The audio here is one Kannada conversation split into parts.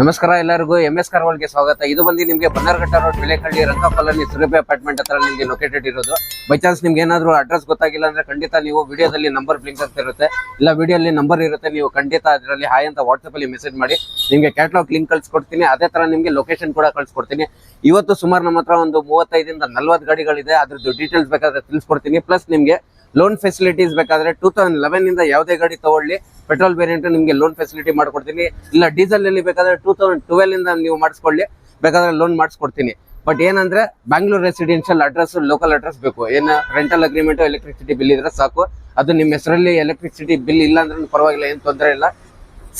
ನಮಸ್ಕಾರ ಎಲ್ಲರಿಗೂ MS ಕಾರ್ ವರ್ಲ್ಡ್ಗೆ ಸ್ವಾಗತ. ಇದು ಬಂದು ನಿಮಗೆ ಬನ್ನರ್ಘಟ್ಟ ರೋಡ್ ಬೆಳೆಕಳ್ಳಿ ರಂಗ ಕಾಲೋನಿ ಸುರಭಿ ಅಪಾರ್ಟ್ಮೆಂಟ್ ಹತ್ರ ನಿಮಗೆ ಲೊಕೇಟೆಡ್ ಇರೋದು. ಬೈ ಚಾನ್ಸ್ ನಿಮ್ಗೆ ಏನಾದರೂ ಅಡ್ರೆಸ್ ಗೊತ್ತಾಗಿಲ್ಲ ಅಂದ್ರೆ ಖಂಡಿತ ನೀವು ವಿಡಿಯೋದಲ್ಲಿ ನಂಬರ್ ಬ್ಲಿಂಕ್ ಆಗ್ತಾ ಇರುತ್ತೆ, ಇಲ್ಲ ವಿಡಿಯೋಲಿ ನಂಬರ್ ಇರುತ್ತೆ, ನೀವು ಖಂಡಿತ ಅದರಲ್ಲಿ ಹಾಯ್ ಅಂತ ವಾಟ್ಸಪ್ ಅಲ್ಲಿ ಮೆಸೇಜ್ ಮಾಡಿ ನಿಮಗೆ ಕ್ಯಾಟ್ಲಾಗ್ ಲಿಂಕ್ ಕಳ್ಸಿಕೊಡ್ತೀನಿ. ಅದೇ ತರ ನಿಮಗೆ ಲೊಕೇಶನ್ ಕೂಡ ಕಳ್ಸಿಕೊಡ್ತೀನಿ. ಇವತ್ತು ಸುಮಾರು ನಮ್ಮ ಹತ್ರ ಒಂದು 35 ಇಂದ 40 ಗಾಡಿಗಳಿದೆ, ಅದ್ರದ್ದು ಡೀಟೇಲ್ಸ್ ಬೇಕಾದ್ರೆ ತಿಳಿಸ್ಕೊಡ್ತೀನಿ. ಪ್ಲಸ್ ನಿಮಗೆ ಲೋನ್ ಫೆಸಿಲಿಟೀಸ್ ಬೇಕಾದ್ರೆ 2011 ಇಂದ ಯಾವುದೇ ಗಾಡಿ ತಗೊಳ್ಳಿ ಪೆಟ್ರೋಲ್ ವೇರಿಯಂಟ್ ನಿಮಗೆ ಲೋನ್ ಫೆಸಿಲಿಟಿ ಮಾಡ್ಕೊಡ್ತೀನಿ. ಇಲ್ಲ ಡೀಸೆಲ್ ಅಲ್ಲಿ ಬೇಕಾದ್ರೆ 2012 ಇಂದ ನೀವು ಮಾಡಿಸ್ಕೊಳ್ಳಿ, ಬೇಕಾದ್ರೆ ಲೋನ್ ಮಾಡಿಸ್ಕೊಡ್ತೀನಿ. ಬಟ್ ಏನಂದ್ರೆ Bangalore residential address, local address ಬೇಕು. ಏನು ರೆಂಟಲ್ ಅಗ್ರಿಮೆಂಟ್, ಎಲೆಕ್ಟ್ರಿಸಿಟಿ ಬಿಲ್ ಇದ್ರೆ ಸಾಕು. ಅದು ನಿಮ್ಮ ಹೆಸರಲ್ಲಿ ಎಲೆಕ್ಟ್ರಿಸಿಟಿ ಬಿಲ್ ಇಲ್ಲ ಅಂದ್ರೆ ಪರವಾಗಿಲ್ಲ, ಏನು ತೊಂದರೆ ಇಲ್ಲ.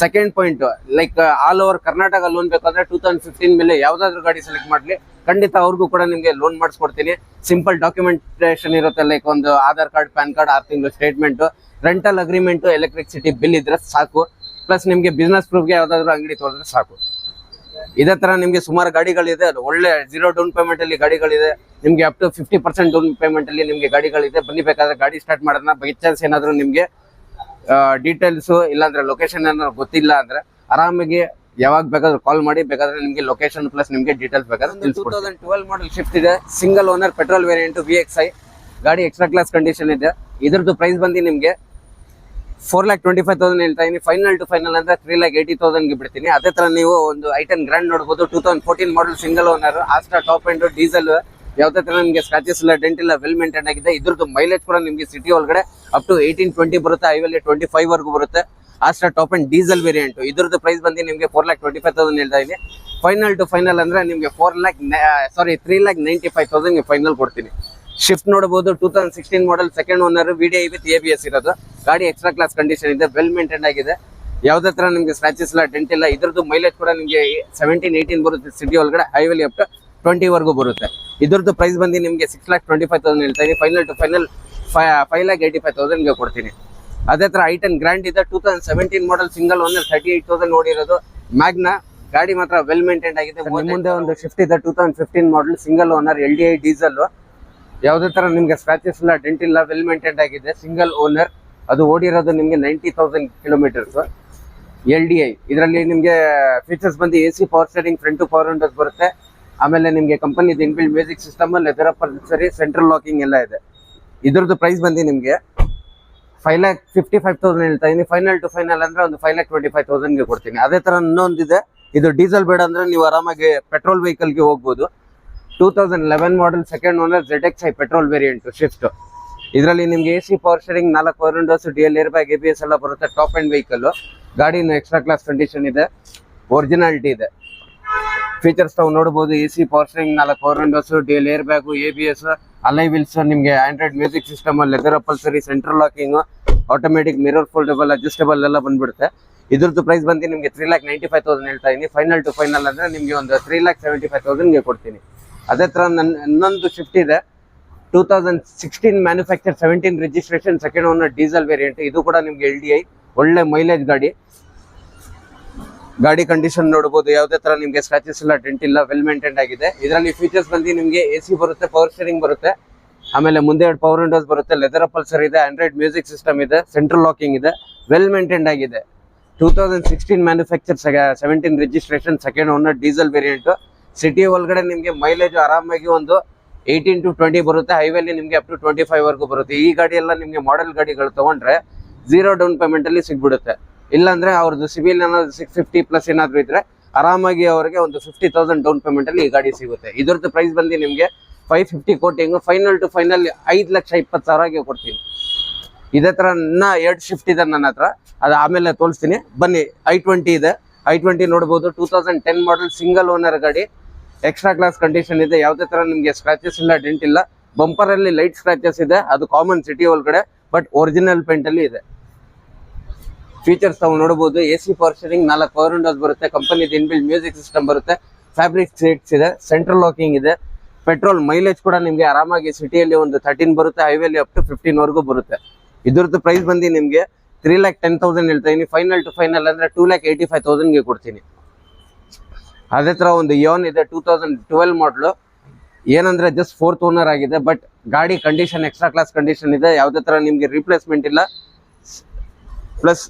Second point, like all over Karnataka loan ಬೇಕಂದ್ರೆ 2015 ಮೇಲೆ ಯಾವ್ದಾದ್ರು ಗಾಡಿ ಸೆಲೆಕ್ಟ್ ಮಾಡ್ಲಿ, ಖಂಡಿತ ಅವ್ರಿಗೂ ಕೂಡ ನಿಮಗೆ ಲೋನ್ ಮಾಡಿಸ್ಕೊಡ್ತೀನಿ. ಸಿಂಪಲ್ ಡಾಕ್ಯುಮೆಂಟೇಶನ್ ಇರುತ್ತೆ, ಲೈಕ್ ಒಂದು ಆಧಾರ್ ಕಾರ್ಡ್, ಪ್ಯಾನ್ ಕಾರ್ಡ್, 6 ತಿಂಗಳು statement, rental agreement, electricity bill ಇದ್ರೆ ಸಾಕು. ಪ್ಲಸ್ ನಿಮಗೆ ಬಿಸ್ನೆಸ್ ಪ್ರೂಫ್ಗೆ ಯಾವ್ದಾದ್ರು ಅಂಗಡಿ ತೋರಿದ್ರೆ ಸಾಕು. ಇದೇ ತರ ನಿಮಗೆ ಸುಮಾರು ಗಾಡಿಗಳಿದೆ, ಒಳ್ಳೆ 0 ಡೌನ್ ಪೇಮೆಂಟ್ ಅಲ್ಲಿ ಗಾಡಿಗಳಿದೆ. ನಿಮ್ಗೆ ಅಪ್ ಟು 50% ಡೌನ್ ಪೇಮೆಂಟ್ ಅಲ್ಲಿ ನಿಮ್ಗೆ ಗಾಡಿಗಳಿದೆ. ಬನ್ನಿ, ಬೇಕಾದ್ರೆ ಗಾಡಿ ಸ್ಟಾರ್ಟ್ ಮಾಡೋಣ. ಬೈ ಚಾನ್ಸ್ ಏನಾದ್ರು ನಿಮ್ಗೆ ಡೀಟೇಲ್ಸ್ ಇಲ್ಲಾಂದ್ರೆ ಲೊಕೇಶನ್ ಏನಾದ್ರು ಗೊತ್ತಿಲ್ಲ ಅಂದ್ರೆ ಆರಾಮಾಗಿ ಯಾವಾಗ ಬೇಕಾದ್ರೂ ಕಾಲ್ ಮಾಡಿ, ಬೇಕಾದ್ರೆ ನಿಮ್ಗೆ ಲೊಕೇಶನ್ ಪ್ಲಸ್ ನಿಮ್ಗೆ ಡೀಟೇಲ್ಸ್ ಬೇಕಾದ್ರೆ 2012 ಮಾಡಲ್ ಶಿಫ್ಟ್ ಇದೆ, single owner petrol variant VXI ಗಾಡಿ, ಎಕ್ಸ್ಟ್ರಾ ಕ್ಲಾಸ್ ಕಂಡೀಷನ್ ಇದೆ. ಇದ್ರದ್ದು ಪ್ರೈಸ್ ಬಂದು ನಿಮ್ಗೆ 4,25,000 ಹೇಳ್ತಾ ಇದೀನಿ. ಫೈನಲ್ ಟು ಫೈನಲ್ ಅಂದ್ರೆ 3,80,000 ಬಿಡ್ತೀನಿ. ಅದೇ ತರ ನೀವು ಒಂದು i10 ಗ್ರ್ಯಾಂಡ್ ನೋಡಬಹುದು, 2014 ಮಾಡಲ್ single owner, Asta top end, diesel, ಯಾವ್ದೇ ತರ ನಿಮಗೆ ಸ್ಕ್ರಾಚಸ್ ಇಲ್ಲ, ಡೆಂಟ್ ಇಲ್ಲ, ವೆಲ್ ಮೇಂಟೈನ್ ಆಗಿದೆ. ಇದ್ರದ್ದು ಮೈಲೇಜ್ ಕೂಡ ನಿಮಗೆ ಸಿಟಿ ಒಳಗಡೆ ಅಪ್ ಟು 18-20 ಬರುತ್ತೆ, ಹೈವೇಲಿ 25 ವರ್ಗೂ ಬರುತ್ತೆ. Asta top and diesel variant. ಇದ್ರದ್ದು ಪ್ರೈಸ್ ಬಂದು ನಿಮಗೆ 4,25,000 ಹೇಳ್ತಾ ಇದೀನಿ. ಫೈನಲ್ ಟು ಫೈನಲ್ ಅಂದ್ರೆ ನಿಮಗೆ 3,95,000 ಫೈನಲ್ ಕೊಡ್ತೀನಿ. ಶಿಫ್ಟ್ ನೋಡಬಹುದು, 2016 model, second owner, VDI with ABS ಇರೋದು. ಗಾಡಿ ಎಕ್ಸ್ಟ್ರಾ ಕ್ಲಾಸ್ ಕಂಡೀಷನ್ ಇದೆ, ವೆಲ್ ಮೇಂಟೈನ್ ಆಗಿದೆ, ಯಾವ್ದೇ ತರ ನಿಮಗೆ ಸ್ಕ್ರಾಚಸ್ ಇಲ್ಲ, ಡೆಂಟ್ ಇಲ್ಲ. ಇದ್ರದ್ದು ಮೈಲೇಜ್ ಕೂಡ ನಿಮಗೆ 17-18 ಬರುತ್ತೆ ಸಿಟಿ ಒಳಗಡೆ, ಹೈವೇಲಿ ಅಪ್ ಟು 20 ವರ್ಗೂ ಬರುತ್ತೆ. ಇದ್ರದ್ದು ಪ್ರೈಸ್ ಬಂದು ನಿಮಗೆ 6,25,000 ಹೇಳ್ತಾ ಇದೀನಿ. ಫೈನಲ್ ಟು ಫೈನಲ್ 5,85,000 ಕೊಡ್ತೀನಿ. ಅದೇ ತರ i10 ಗ್ರ್ಯಾಂಡ್ ಇದೆ, 2017 ಮಾಡಲ್, ಸಿಂಗಲ್ ಓನರ್, 38,000 ಓಡಿರೋದು, ಮ್ಯಾಗ್ನಾ ಗಾಡಿ ಮಾತ್ರ ವೆಲ್ ಮೇಂಟೈನ್ ಆಗಿದೆ. ಮುಂದೆ ಒಂದು ಶಿಫ್ಟ್ ಇದೆ, 2015 ಮಾಡಲ್, ಸಿಂಗಲ್ ಓನರ್, LDI ಡೀಸೆಲ್, ಯಾವುದೇ ತರ ನಿಮ್ಗೆ ಸ್ಕ್ರಾಚಸ್ ಇಲ್ಲ, ಡೆಂಟ್ ಇಲ್ಲ, ವೆಲ್ ಮೇಂಟೈನ್ ಆಗಿದೆ, ಸಿಂಗಲ್ ಓನರ್. ಅದು ಓಡಿರೋದು ನಿಮ್ಗೆ 90,000 ಕಿಲೋಮೀಟರ್ಸ್. LDI ಇದರಲ್ಲಿ ನಿಮ್ಗೆ ಫೀಚರ್ಸ್ ಬಂದು AC power steering, front two power windows ಬರುತ್ತೆ. ಆಮೇಲೆ ನಿಮ್ಗೆ ಕಂಪನಿದು inbuilt music system, leather upholstery, central locking ಎಲ್ಲ ಇದೆ. ಇದ್ರದ್ದು ಪ್ರೈಸ್ ಬಂದು ನಿಮ್ಗೆ 5,55,000 ಹೇಳ್ತಾ ಇದೀನಿ. ಫೈನಲ್ ಟು ಫೈನಲ್ ಅಂದ್ರೆ ಒಂದು 5,25,000 ಕೊಡ್ತೀನಿ. ಅದೇ ತರ ಇನ್ನೊಂದಿದೆ, ಇದು ಡೀಸೆಲ್ ಬೇಡ ಅಂದ್ರೆ ನೀವು ಆರಾಮಾಗಿ ಪೆಟ್ರೋಲ್ ವೆಹಿಕಲ್ಗೆ ಹೋಗ್ಬೋದು. 2011 model, second owner, ZXi petrol variant Swift. ಇದರಲ್ಲಿ ನಿಮ್ಗೆ AC power steering, 4 power windows, DL air bag, ABS ಎಲ್ಲ ಬರುತ್ತೆ. ಟಾಪ್ ಅಂಡ್ ವೆಹಿಕಲ್, ಗಾಡಿನ ಎಕ್ಸ್ಟ್ರಾ ಕ್ಲಾಸ್ ಕಂಡೀಷನ್ ಇದೆ, ಒರಿಜಿನಾಲಿಟಿ ಇದೆ. ಫೀಚರ್ಸ್ ತಾವು ನೋಡಬಹುದು, AC power steering, 4 power windows, DL air bag, ABS, alloy wheels, ನಿಮಗೆ Android music system, leather upholstery, central locking, automatic mirror foldable, adjustable ಎಲ್ಲ ಬಂದ್ಬಿಡುತ್ತೆ. ಇದ್ರದ್ದು ಪ್ರೈಸ್ ಬಂದು ನಿಮಗೆ 3,95,000 ಹೇಳ್ತಾ ಇದೀನಿ. ಫೈನಲ್ ಟು ಫೈನಲ್ ಅಂದ್ರೆ ನಿಮಗೆ ಒಂದು 3,75,000 ಕೊಡ್ತೀನಿ. ಅದೇ ತರ ಇನ್ನೊಂದು ಶಿಫ್ಟ್ ಇದೆ, 2016 manufacture, 17 registration, second owner, diesel variant. ಇದು ಕೂಡ ನಿಮ್ಗೆ LDI, ಒಳ್ಳೆ ಮೈಲೇಜ್ ಗಾಡಿ. ಗಾಡಿ ಕಂಡೀಷನ್ ನೋಡಬಹುದು, ಯಾವುದೇ ತರ ನಿಮ್ಗೆ ಸ್ಕ್ರಾಚಸ್ ಇಲ್ಲ, ಡೆಂಟ್ ಇಲ್ಲ, ವೆಲ್ ಮೇಂಟೈನ್ ಆಗಿದೆ. ಇದರಲ್ಲಿ ಫೀಚರ್ಸ್ ಬಂದು ನಿಮ್ಗೆ AC ಬರುತ್ತೆ, ಪವರ್ ಸ್ಟೇರಿಂಗ್ ಬರುತ್ತೆ, ಆಮೇಲೆ ಮುಂದೆ 2 ಪವರ್ ವಿಂಡೋಸ್ ಬರುತ್ತೆ, ಲೆದರ್ ಅಪಲ್ಸರ್ ಇದೆ, ಆಂಡ್ರಾಯ್ಡ್ ಮ್ಯೂಸಿಕ್ ಸಿಸ್ಟಮ್ ಇದೆ, ಸೆಂಟ್ರಲ್ ಲಾಕಿಂಗ್ ಇದೆ, ವೆಲ್ ಮೇಂಟೈನ್ ಆಗಿದೆ. 2016 manufacture, 17 registration, second owner, diesel variant. City ಒಳಗಡೆ ನಿಮ್ಗೆ ಮೈಲೇಜ್ ಆರಾಮಾಗಿ ಒಂದು 18-20 ಬರುತ್ತೆ, ಹೈವೇಲಿ ನಿಮ್ಗೆ ಅಪ್ ಟು 25 ವರ್ಗೂ ಬರುತ್ತೆ. ಈ ಗಾಡಿ ಎಲ್ಲ ನಿಮ್ಗೆ ಮಾಡೆಲ್ ಗಾಡಿಗಳು ತಗೊಂಡ್ರೆ 0 ಡೌನ್ ಪೇಮೆಂಟ್ ಅಲ್ಲಿ ಸಿಗ್ಬಿಡುತ್ತೆ. ಇಲ್ಲಾಂದ್ರೆ ಅವ್ರದ್ದು ಸಿವಿಲ್ ಏನಾದ್ರು 650 ಪ್ಲಸ್ ಏನಾದ್ರು ಇದ್ರೆ ಆರಾಮಾಗಿ ಅವರಿಗೆ ಒಂದು 50,000 ಡೌನ್ ಪೇಮೆಂಟ್ ಅಲ್ಲಿ ಈ ಗಾಡಿ ಸಿಗುತ್ತೆ. ಇದ್ರದ್ದು ಪ್ರೈಸ್ ಬಂದು ನಿಮ್ಗೆ 550 ಕೋಟಿಂಗ್. ಫೈನಲ್ ಟು ಫೈನಲ್ 5,20,000 ಕೊಡ್ತೀನಿ. ಇದೇ ತರ ಇನ್ನ 2 ಶಿಫ್ಟ್ ಇದೆ ನನ್ನ ಹತ್ರ, ಅದು ಆಮೇಲೆ ತೋರಿಸ್ತೀನಿ. ಬನ್ನಿ, i20 ಇದೆ, i20 ನೋಡಬಹುದು, 2010 ಮಾಡಲ್, ಸಿಂಗಲ್ ಓನರ್ ಗಾಡಿ, ಎಕ್ಸ್ಟ್ರಾ ಕ್ಲಾಸ್ ಕಂಡೀಷನ್ ಇದೆ, ಯಾವುದೇ ತರ ನಿಮ್ಗೆ ಸ್ಕ್ರಾಚಸ್ ಇಲ್ಲ, ಡೆಂಟ್ ಇಲ್ಲ. ಬಂಪರ್ ಅಲ್ಲಿ ಲೈಟ್ ಸ್ಕ್ರಾಚಸ್ ಇದೆ, ಅದು ಕಾಮನ್ ಸಿಟಿ ಒಳಗಡೆ, ಬಟ್ ಒರಿಜಿನಲ್ ಪೇಂಟ್ ಅಲ್ಲಿ ಇದೆ. ಫೀಚರ್ಸ್ ತಾವು ನೋಡಬಹುದು, AC power steering, 4 power windows ಬರುತ್ತೆ, ಕಂಪನಿದು ಇನ್ಬಿಲ್ಟ್ ಮ್ಯೂಸಿಕ್ ಸಿಸ್ಟಮ್ ಬರುತ್ತೆ, ಫ್ಯಾಬ್ರಿಕ್ ಸೀಟ್ಸ್ ಇದೆ, ಸೆಂಟ್ರಲ್ ಲಾಕಿಂಗ್ ಇದೆ. ಪೆಟ್ರೋಲ್ ಮೈಲೇಜ್ ಕೂಡ ನಿಮ್ಗೆ ಆರಾಮಾಗಿ ಸಿಟಿಯಲ್ಲಿ ಒಂದು 13 ಬರುತ್ತೆ, ಹೈವೇಲಿ ಅಪ್ ಟು 15 ವರ್ಗೂ ಬರುತ್ತೆ. ಇದ್ರದ್ದು ಪ್ರೈಸ್ ಬಂದು ನಿಮ್ಗೆ 3,10,000 ಹೇಳ್ತಾ ಇದೀನಿ. ಫೈನಲ್ ಟು ಫೈನಲ್ ಅಂದ್ರೆ 2,85,000 ಕೊಡ್ತೀನಿ. ಅದೇ ತರ ಒಂದು ಯೋನ್ ಇದೆ, 2012 ಮಾಡಲು, ಏನಂದ್ರೆ ಜಸ್ಟ್ 4th ಓನರ್ ಆಗಿದೆ, ಬಟ್ ಗಾಡಿ ಕಂಡೀಷನ್ ಎಕ್ಸ್ಟ್ರಾ ಕ್ಲಾಸ್ ಕಂಡೀಷನ್ ಇದೆ, ಯಾವುದೇ ತರ ನಿಮ್ಗೆ ರಿಪ್ಲೇಸ್ಮೆಂಟ್ ಇಲ್ಲ. ಪ್ಲಸ್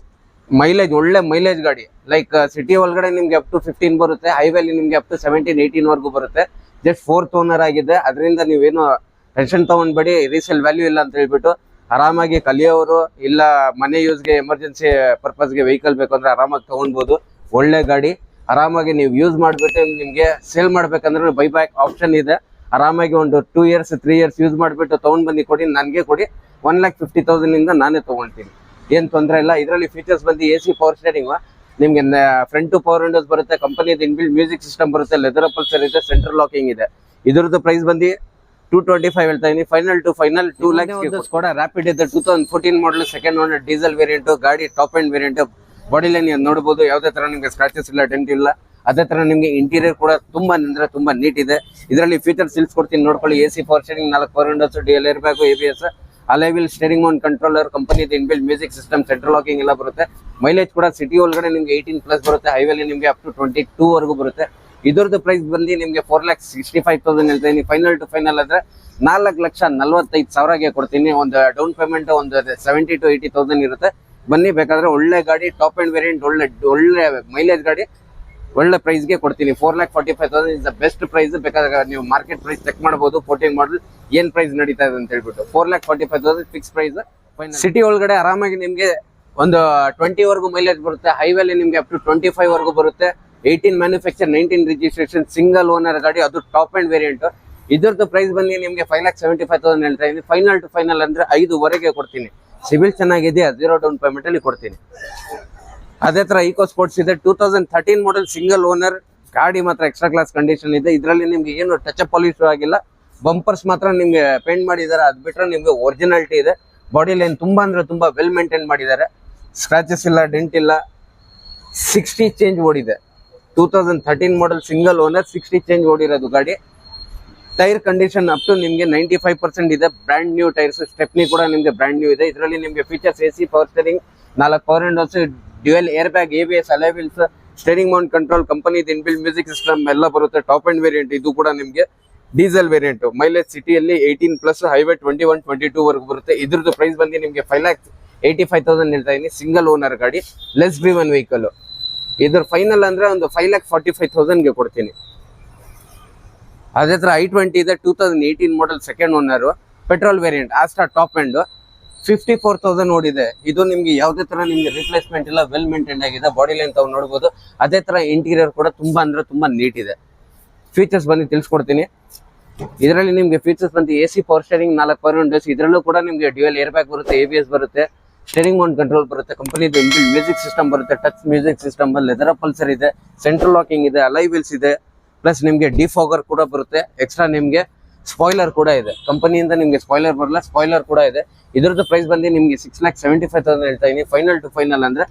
ಮೈಲೇಜ್, ಒಳ್ಳೆ ಮೈಲೇಜ್ ಗಾಡಿ, ಲೈಕ್ ಸಿಟಿ ಒಳಗಡೆ ನಿಮ್ಗೆ ಅಪ್ ಟು 15 ಬರುತ್ತೆ, ಹೈವೇಲಿ ನಿಮ್ಗೆ ಅಪ್ ಟು 17-18 ವರ್ಗೂ ಬರುತ್ತೆ. ಜಸ್ಟ್ 4th ಓನರ್ ಆಗಿದೆ, ಅದರಿಂದ ನೀವೇನು ಟೆನ್ಷನ್ ತಗೊಂಡ್ಬೇಡಿ. ರೀಸೇಲ್ ವ್ಯಾಲ್ಯೂ ಇಲ್ಲ ಅಂತ ಹೇಳ್ಬಿಟ್ಟು ಆರಾಮಾಗಿ ಕಲಿಯೋರು ಇಲ್ಲ ಮನೆ ಯೂಸ್ಗೆ ಎಮರ್ಜೆನ್ಸಿ ಪರ್ಪಸ್ಗೆ ವೆಹಿಕಲ್ ಬೇಕು ಅಂದ್ರೆ ಆರಾಮಾಗಿ ತಗೊಳ್ಬಹುದು. ಒಳ್ಳೆ ಗಾಡಿ, ಆರಾಮಾಗಿ ನೀವು ಯೂಸ್ ಮಾಡಿಬಿಟ್ಟು ನಿಮಗೆ ಸೇಲ್ ಮಾಡ್ಬೇಕಂದ್ರೆ ಬೈ ಬ್ಯಾಕ್ ಆಪ್ಷನ್ ಇದೆ. ಆರಾಮಾಗಿ ಒಂದು 2 years 3 years ಯೂಸ್ ಮಾಡಿಬಿಟ್ಟು ತೊಗೊಂಡು ಬಂದು ಕೊಡಿ, ನನಗೆ ಕೊಡಿ. 1,50,000 ಇಂದ ನಾನೇ ತೊಗೊಳ್ತೀನಿ, ಏನು ತೊಂದರೆ ಇಲ್ಲ. ಇದರಲ್ಲಿ ಫೀಚರ್ಸ್ ಬಂದು AC ಪವರ್ ಸ್ಟೇರಿಂಗ್, ನಿಮಗೆ ಫ್ರಂಟ್ ಟು ಪವರ್ ವಿಂಡೋಸ್ ಬರುತ್ತೆ, ಕಂಪನಿದು ಇನ್ಬಿಲ್ಟ್ ಮ್ಯೂಸಿಕ್ ಸಿಸ್ಟಮ್ ಬರುತ್ತೆ, ಲೆದರ್ ಅಪಲ್ಸರ್ ಇದೆ, ಸೆಂಟ್ರಲ್ ಲಾಕಿಂಗ್ ಇದೆ. ಇದ್ರದ್ದು ಪ್ರೈಸ್ ಬಂದು 225 ಹೇಳ್ತಾ ಇದೀನಿ. ಫೈನಲ್ ಟು ಫೈನಲ್ 2 lakhs ಕೂಡ ರ್ಯಾಪಿಡ್ ಇದೆ. 2014 model, second owner, diesel variant ಗಾಡಿ, top end variant. Body line ನೋಡಬಹುದು, ಯಾವುದೇ ತರ ನಿಮಗೆ ಸ್ಕ್ರಾಚಸ್ ಇಲ್ಲ, ಡೆಂಟ್ ಇಲ್ಲ. ಅದೇ ತರ ನಿಮಗೆ ಇಂಟೀರಿಯರ್ ಕೂಡ ತುಂಬಾ ಅಂದ್ರೆ ತುಂಬಾ ನೀಟ್ ಇದೆ. ಇದರಲ್ಲಿ ಫೀಚರ್ಸ್ ಕೊಡ್ತೀನಿ ನೋಡ್ಕೊಳ್ಳಿ. AC power steering, 4 power windows, DL air bag, ABS, alloy wheel steering mount controller, ಕಂಪನಿದು inbuilt music system, central locking ಎಲ್ಲ ಬರುತ್ತೆ. ಮೈಲೇಜ್ ಕೂಡ ಸಿಟಿ ಒಳಗಡೆ ನಿಮಗೆ 18+ ಬರುತ್ತೆ, ಹೈವೇಲಿ ನಿಮಗೆ ಅಪ್ ಟು 22 ವರ್ಗೂ ಬರುತ್ತೆ. ಇದರದ್ದು ಪ್ರೈಸ್ ಬಂದು ನಿಮಗೆ 4,65,000 ಹೇಳ್ತಾ ಇದೀನಿ. ಫೈನಲ್ ಟು ಫೈನಲ್ ಅಂದ್ರೆ 4,45,000ಗೆ ಕೊಡ್ತೀನಿ. ಒಂದು ಡೌನ್ ಪೇಮೆಂಟ್ ಒಂದು 70,000 to 80,000 ಇರುತ್ತೆ. ಬನ್ನಿ, ಬೇಕಾದ್ರೆ ಒಳ್ಳೆ ಗಾಡಿ, ಟಾಪ್ ಅಂಡ್ ವೇರಿಯಂಟ್, ಒಳ್ಳೆ ಮೈಲೇಜ್ ಗಾಡಿ ಒಳ್ಳೆ ಪ್ರೈಸ್ಗೆ ಕೊಡ್ತೀನಿ. 4,45,000 ಇಸ್ ದ ಬೆಸ್ಟ್ ಪ್ರೈಸ್. ಬೇಕಾದ್ರೆ ನೀವು ಮಾರ್ಕೆಟ್ ಪ್ರೈಸ್ ಚೆಕ್ ಮಾಡಬಹುದು. 14 ಮಾಡಲ್ ಏನ್ ಪ್ರೈಸ್ ನಡೀತಾ ಇದೆ ಅಂತ ಹೇಳ್ಬಿಟ್ಟು 4,45,000 ಫಿಕ್ಸ್ ಪ್ರೈಸ್. ಸಿಟಿ ಒಳಗಡೆ ಆರಾಮಾಗಿ ನಿಮ್ಗೆ ಒಂದು 20 ವರ್ಗೂ ಮೈಲೇಜ್ ಬರುತ್ತೆ, ಹೈವೇಲಿ ನಿಮ್ಗೆ ಅಪ್ ಟು 25 ವರ್ಗೂ ಬರುತ್ತೆ. 18 ಮ್ಯಾನುಫ್ಯಾಕ್ಚರ್, 19 ರಿಜಿಸ್ಟ್ರೇಷನ್, ಸಿಂಗಲ್ ಓನರ್ ಗಾಡಿ, ಅದು ಟಾಪ್ ಅಂಡ್ ವೇರಿಯಂಟ್. ಇದ್ರದ್ದು ಪ್ರೈಸ್ ಬಂದು ನಿಮ್ಗೆ 5,75,000 ಹೇಳ್ತಾ ಇದೀನಿ. ಫೈನಲ್ ಟು ಫೈನಲ್ ಅಂದ್ರೆ 5 ಕೊಡ್ತೀನಿ. ಸಿವಿಲ್ ಚೆನ್ನಾಗಿದೆಯಾ, 0 ಡೌನ್ ಪೇಮೆಂಟ್ ಅಲ್ಲಿ ಕೊಡ್ತೀನಿ. ಅದೇ ತರ ಈಕೋ ಸ್ಪೋರ್ಟ್ಸ್ ಇದೆ, 2013 ಮಾಡಲ್, ಸಿಂಗಲ್ ಓನರ್ ಗಾಡಿ, ಮಾತ್ರ ಎಕ್ಸ್ಟ್ರಾ ಕ್ಲಾಸ್ ಕಂಡೀಷನ್ ಇದೆ. ಇದರಲ್ಲಿ ನಿಮ್ಗೆ ಏನು ಟಚ್ ಅಪ್ ಪಾಲಿಶ್ ಆಗಿಲ್ಲ. ಬಂಪರ್ಸ್ ಮಾತ್ರ ನಿಮ್ಗೆ ಪೇಂಟ್ ಮಾಡಿದ್ದಾರೆ, ಅದ್ ಬಿಟ್ರೆ ನಿಮ್ಗೆ ಒರಿಜಿನಾಲಿಟಿ ಇದೆ. ಬಾಡಿ ಲೈನ್ ತುಂಬಾ ಅಂದ್ರೆ ತುಂಬಾ ವೆಲ್ ಮೇಂಟೈನ್ ಮಾಡಿದ್ದಾರೆ. ಸ್ಕ್ರಾಚಸ್ ಇಲ್ಲ, ಡೆಂಟ್ ಇಲ್ಲ. 60 ಚೇಂಜ್ ಓಡಿದೆ. 2013 ಮಾಡಲ್, ಸಿಂಗಲ್ ಓನರ್, 60 ಚೇಂಜ್ ಓಡಿರೋದು ಗಾಡಿ. ಟೈರ್ ಕಂಡೀಷನ್ ಅಪ್ ಟು ನಿಮಗೆ 95% ಇದೆ. ಬ್ರ್ಯಾಂಡ್ ನ್ಯೂ ಟೈರ್ಸ್, ಸ್ಟೆಪ್ನಿ ಕೂಡ ನಿಮಗೆ ಬ್ರ್ಯಾಂಡ್ ನ್ಯೂ ಇದೆ. ಇದರಲ್ಲಿ ನಿಮಗೆ features AC power steering, 4 power windows, dual air bag, ABS, alloy wheels, steering mount control, ಕಂಪನಿದು ಇನ್ಬಿಲ್ಟ್ ಮ್ಯೂಸಿಕ್ ಸಿಸ್ಟಮ್ ಎಲ್ಲ ಬರುತ್ತೆ. ಟಾಪ್ ಅಂಡ್ ವೇರಿಯಂಟ್, ಇದು ಕೂಡ ನಿಮಗೆ ಡೀಸೆಲ್ ವೇರಿಯಂಟ್. ಮೈಲೇಜ್ ಸಿಟಿಯಲ್ಲಿ 18+, ಹೈವೇ 21-22 ವರ್ಗೂ ಬರುತ್ತೆ. ಇದ್ರದ್ದು ಪ್ರೈಸ್ ಬಂದು ನಿಮಗೆ 5,85,000 ಹೇಳ್ತಾ ಇದೀನಿ. ಸಿಂಗಲ್ ಓನರ್ ಗಾಡಿ, ಲೆಸ್ ಡ್ರಿವನ್ ವೆಹಿಕಲ್. ಇದ್ರ ಫೈನಲ್ ಅಂದ್ರೆ ಒಂದು 5,45,000ಗೆ ಕೊಡ್ತೀನಿ. ಅದೇ ತರ i20 ಇದೆ, 2018 model, second owner, petrol variant, Asta top end, 54,000 ಓಡಿದೆ. ಇದು ನಿಮ್ಗೆ ಯಾವುದೇ ತರ ನಿಮ್ಗೆ ರಿಪ್ಲೇಸ್ಮೆಂಟ್ ಇಲ್ಲ, ವೆಲ್ ಮೇಂಟೈನ್ ಆಗಿದೆ. ಬಾಡಿ ಲೈನ್ ತಾವು ನೋಡಬಹುದು. ಅದೇ ತರ ಇಂಟೀರಿಯರ್ ಕೂಡ ತುಂಬಾ ಅಂದ್ರೆ ತುಂಬಾ ನೀಟ್ ಇದೆ. ಫೀಚರ್ಸ್ ಬಂದು ತಿಳಿಸ್ಕೊಡ್ತೀನಿ. ಇದರಲ್ಲಿ ನಿಮ್ಗೆ ಫೀಚರ್ಸ್ ಬಂದು AC power steering, 4 power Windows. ಇದರಲ್ಲೂ ಕೂಡ ನಿಮ್ಗೆ ಡ್ಯುಯಲ್ ಏರ್ ಬ್ಯಾಗ್ ಬರುತ್ತೆ, ABS ಬರುತ್ತೆ, ಸ್ಟೇರಿಂಗ್ ಮೌಂಟ್ ಕಂಟ್ರೋಲ್ ಬರುತ್ತೆ, ಕಂಪನಿದು ಇನ್ಬಿಲ್ಟ್ ಮ್ಯೂಸಿಕ್ ಸಿಸ್ಟಮ್ ಬರುತ್ತೆ, touch music system, leather Pulsar ಇದೆ, ಸೆಂಟ್ರಲ್ ಲಾಕಿಂಗ್ ಇದೆ, ಅಲೈ ವೀಲ್ಸ್ ಇದೆ. ಪ್ಲಸ್ ನಿಮ್ಗೆ ಡಿಫಾಗರ್ ಕೂಡ ಬರುತ್ತೆ. ಎಕ್ಸ್ಟ್ರಾ ನಿಮ್ಗೆ ಸ್ಪಾಯ್ಲರ್ ಕೂಡ ಇದೆ. ಕಂಪನಿಯಿಂದ ನಿಮ್ಗೆ ಸ್ಪಾಯ್ಲರ್ ಬರಲ್ಲ, ಸ್ಪಾಯ್ಲರ್ ಕೂಡ ಇದೆ. ಇದರದ್ದು ಪ್ರೈಸ್ ಬಂದು ನಿಮ್ಗೆ 6,75,000 ಹೇಳ್ತಾ ಇದೀನಿ. ಫೈನಲ್ ಟು ಫೈನಲ್ ಅಂದ್ರೆ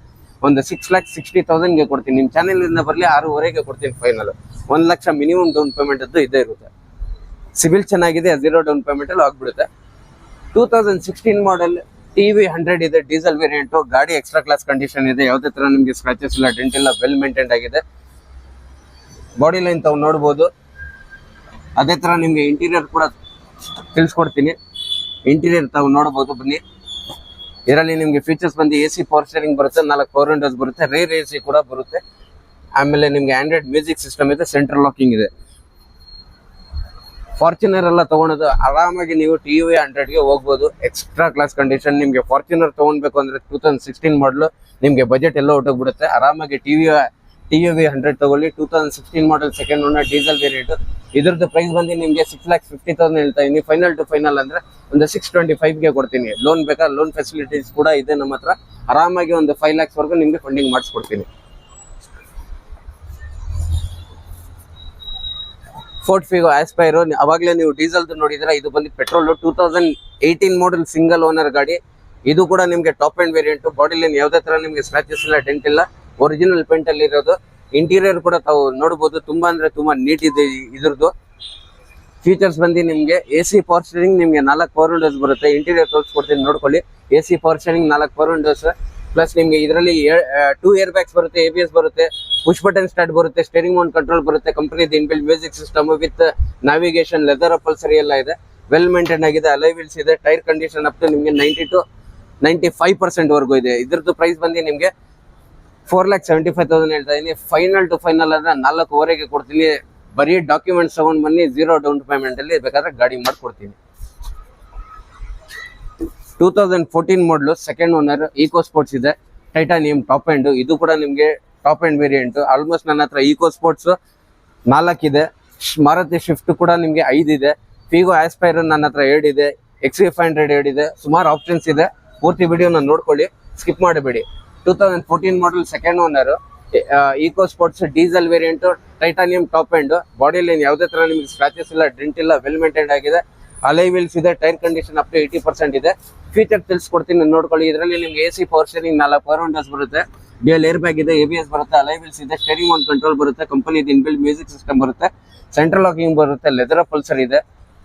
ಒಂದು 6,60,000ಗೆ ಕೊಡ್ತೀನಿ. ನಿಮ್ ಚಾನೆಲ್ ಇಂದ ಬರ್ಲಿ 6,500ಗೆ ಕೊಡ್ತೀನಿ. Final 1 lakh minimum down payment ಅದು ಇದೇ ಇರುತ್ತೆ. ಸಿವಿಲ್ ಚೆನ್ನಾಗಿದೆ, 0 ಡೌನ್ ಪೇಮೆಂಟ್ ಅಲ್ಲಿ ಆಗ್ಬಿಡುತ್ತೆ. 2016 ಮಾಡಲ್, TV 100 ಇದೆ, ಡೀಸೆಲ್ ವೇರಿಯಂಟ್. ಗಾಡಿ ಎಕ್ಸ್ಟ್ರಾ ಕ್ಲಾಸ್ ಕಂಡೀಷನ್ ಇದೆ, ಯಾವುದೇ ತರ ನಿಮ್ಗೆ ಸ್ಕ್ರಾಚಸ್ ಇಲ್ಲ, ಡೆಂಟ್ ಇಲ್ಲ, ವೆಲ್ ಮೇಂಟೈನ್ ಆಗಿದೆ. ಬಾಡಿ ಲೈನ್ ತಾವು ನೋಡ್ಬೋದು. ಅದೇ ತರ ನಿಮ್ಗೆ ಇಂಟೀರಿಯರ್ ಕೂಡ ತಿಳಿಸ್ಕೊಡ್ತೀನಿ. ಇಂಟೀರಿಯರ್ ತಾವು ನೋಡಬಹುದು, ಬನ್ನಿ. ಇದರಲ್ಲಿ ನಿಮ್ಗೆ ಫೀಚರ್ಸ್ ಬಂದು AC ಪವರ್ ಸ್ಟೇರಿಂಗ್ ಬರುತ್ತೆ, 4 ಪವರ್ ವಿಂಡೋಸ್ ಬರುತ್ತೆ, ರೇರ್ AC ಕೂಡ ಬರುತ್ತೆ. ಆಮೇಲೆ ನಿಮ್ಗೆ ಆಂಡ್ರಾಯ್ಡ್ ಮ್ಯೂಸಿಕ್ ಸಿಸ್ಟಮ್ ಇದೆ, ಸೆಂಟ್ರಲ್ ಲಾಕಿಂಗ್ ಇದೆ. ಫಾರ್ಚುನರ್ ಎಲ್ಲ ತಗೊಳೋದು ಆರಾಮಾಗಿ ನೀವು TV 100ಗೆ ಹೋಗ್ಬೋದು. Extra class condition. ನಿಮ್ಗೆ ಫಾರ್ಚುನರ್ ತಗೊಳ್ಬೇಕು ಅಂದ್ರೆ 2016 ಮಾಡಲು ನಿಮ್ಗೆ ಬಜೆಟ್ ಎಲ್ಲ ಹೊಟ್ಟೋಗ್ಬಿಡುತ್ತೆ. ಆರಾಮಾಗಿ TUV 100 ತಗೊಳ್ಳಿ. 2016 model, second owner, diesel variant. ಇದ್ರದ್ದು ಪ್ರೈಸ್ ಬಂದು ನಿಮ್ಗೆ 6,50,000 ಹೇಳ್ತಾ ಇದೀನಿ. ಫೈನಲ್ ಟು ಫೈನಲ್ ಅಂದ್ರೆ ಒಂದು 625ಗೆ ಕೊಡ್ತೀನಿ. ಲೋನ್ ಬೇಕಾ, ಲೋನ್ ಫೆಸಿಲಿಟೀಸ್ ಕೂಡ ಇದೆ ನಮ್ಮ ಹತ್ರ. ಆರಾಮಾಗಿ ಒಂದು 5 lakhs ವರೆಗೂ ನಿಮ್ಗೆ ಫಂಡಿಂಗ್ ಮಾಡಿಸ್ಕೊಡ್ತೀನಿ. ಫೋರ್ಡ್ ಫಿಗೋ, ಆಸ್ಪೈರೋ, ಅವಾಗಲೇ ನೀವು ಡೀಸೆಲ್ ನೋಡಿದ್ರೆ, ಇದು ಬಂದು ಪೆಟ್ರೋಲ್. 2018 ಮಾಡಲ್, ಸಿಂಗಲ್ ಓನರ್ ಗಾಡಿ. ಇದು ಕೂಡ ನಿಮ್ಗೆ top end variant. Body line ಯಾವುದೇ ತರ ನಿಮ್ಗೆ ಸ್ಕ್ರಾಚಸ್ ಇಲ್ಲ, ಡೆಂಟ್ ಇಲ್ಲ, ಒರಿಜಿನಲ್ ಪೇಂಟ್ ಅಲ್ಲಿ ಇರೋದು. ಇಂಟೀರಿಯರ್ ಕೂಡ ತಾವು ನೋಡಬಹುದು, ತುಂಬಾ ಅಂದ್ರೆ ತುಂಬಾ ನೀಟ್ ಇದೆ ಇದ್ರದ್ದು. ಫೀಚರ್ಸ್ ಬಂದು ನಿಮ್ಗೆ AC ಪವರ್ ಸ್ಟೇರಿಂಗ್, ನಿಮ್ಗೆ 4 ಪವರ್ ವಿಂಡೋಸ್ ಬರುತ್ತೆ. ಇಂಟೀರಿಯರ್ ತೋರಿಸ್ಕೊಡ್ತೀನಿ ನೋಡ್ಕೊಳ್ಳಿ. AC power steering, 4 power Windows. Plus ನಿಮ್ಗೆ ಇದರಲ್ಲಿ 2 ಏರ್ ಬ್ಯಾಗ್ಸ್ ಬರುತ್ತೆ, ABS ಬರುತ್ತೆ, ಪುಷ್ ಬಟನ್ ಸ್ಟಾರ್ಟ್ ಬರುತ್ತೆ, ಸ್ಟೇರಿಂಗ್ ಮೌಂಟ್ ಕಂಟ್ರೋಲ್ ಬರುತ್ತೆ, ಕಂಪನಿದು inbuilt music system with navigation, leather upholstery ಎಲ್ಲ ಇದೆ. ವೆಲ್ ಮೇಂಟೈನ್ ಆಗಿದೆ, ಅಲೈ ವೀಲ್ಸ್ ಇದೆ. ಟೈರ್ ಕಂಡೀಷನ್ ಅಪ್ ಟು ನಿಮ್ಗೆ 90 to 95% ವರೆಗೂ ಇದೆ. ಇದ್ರದ್ದು ಪ್ರೈಸ್ ಬಂದು ನಿಮ್ಗೆ 4,75,000 ಹೇಳ್ತಾ ಇದೀನಿ. ಫೈನಲ್ ಟು ಫೈನಲ್ ಅಂದ್ರೆ 4,500 ಕೊಡ್ತೀನಿ. ಬರೀ ಡಾಕ್ಯುಮೆಂಟ್ಸ್ ತಗೊಂಡ್ ಬನ್ನಿ, 0 ಡೌನ್ ಪೇಮೆಂಟ್ ಅಲ್ಲಿ ಬೇಕಾದ್ರೆ ಗಾಡಿ ಮಾಡ್ಕೊಡ್ತೀನಿ. 2014 ಮಾಡಲು, ಸೆಕೆಂಡ್ ಓನರ್, ಈಕೋ ಸ್ಪೋರ್ಟ್ಸ್ ಇದೆ, ಟೈಟಾನಿಯಂ ಟಾಪ್ ಎಂಡ್. ಇದು ಕೂಡ ನಿಮ್ಗೆ ಟಾಪ್ ಎಂಡ್ ವೇರಿಯಂಟ್. ಆಲ್ಮೋಸ್ಟ್ ನನ್ನ ಹತ್ರ ಈಕೋ ಸ್ಪೋರ್ಟ್ಸ್ 4 ಇದೆ, ಮಾರುತಿ ಶಿಫ್ಟ್ ಕೂಡ ನಿಮ್ಗೆ 5 ಇದೆ, ಫಿಗೋ ಆಸ್ಪೈರ್ ನನ್ನ ಹತ್ರ 2 ಇದೆ, XC500 2 ಇದೆ. ಸುಮಾರು ಆಪ್ಷನ್ಸ್ ಇದೆ. ಪೂರ್ತಿ ವಿಡಿಯೋನ ನೋಡ್ಕೊಳ್ಳಿ, ಸ್ಕಿಪ್ ಮಾಡಬೇಡಿ. 2014 model, second owner, Eco Sports diesel variant, Titanium top end. Body line ಯಾವುದೇ ತರ ನಿಮ್ಗೆ ಸ್ಕ್ರಾಚಸ್ ಇಲ್ಲ, ಡೆಂಟ್ ಇಲ್ಲ, ವೆಲ್ ಮೇಂಟೈನ್ ಆಗಿದೆ. ಅಲೈ ವೀಲ್ಸ್ ಇದೆ, ಟೈರ್ ಕಂಡೀಷನ್ ಅಪ್ ಟು 80% ಇದೆ. ಫೀಚರ್ ತಿಳಿಸ್ಕೊಡ್ತೀನಿ, ನೋಡ್ಕೊಳ್ಳಿ. ಇದರಲ್ಲಿ ನಿಮ್ಗೆ AC power steering, 4 power windows ಬರುತ್ತೆ, ಡ್ಯುಯಲ್ ಏರ್ ಬ್ಯಾಗ್ ಇದೆ, ABS ಬರುತ್ತೆ, ಅಲೈ ವೀಲ್ಸ್ ಇದೆ, ಸ್ಟೇರಿಂಗ್ ಆನ್ ಕಂಟ್ರೋಲ್ ಬರುತ್ತೆ, ಕಂಪನಿ ಇನ್ಬಿಲ್ಟ್ ಮ್ಯೂಸಿಕ್ ಸಿಸ್ಟಮ್ ಬರುತ್ತೆ, ಸೆಂಟ್ರಲ್ ಲಾಕಿಂಗ್ ಬರುತ್ತೆ, ಲೆದರ್ ಪಲ್ಸರ್ ಇದೆ,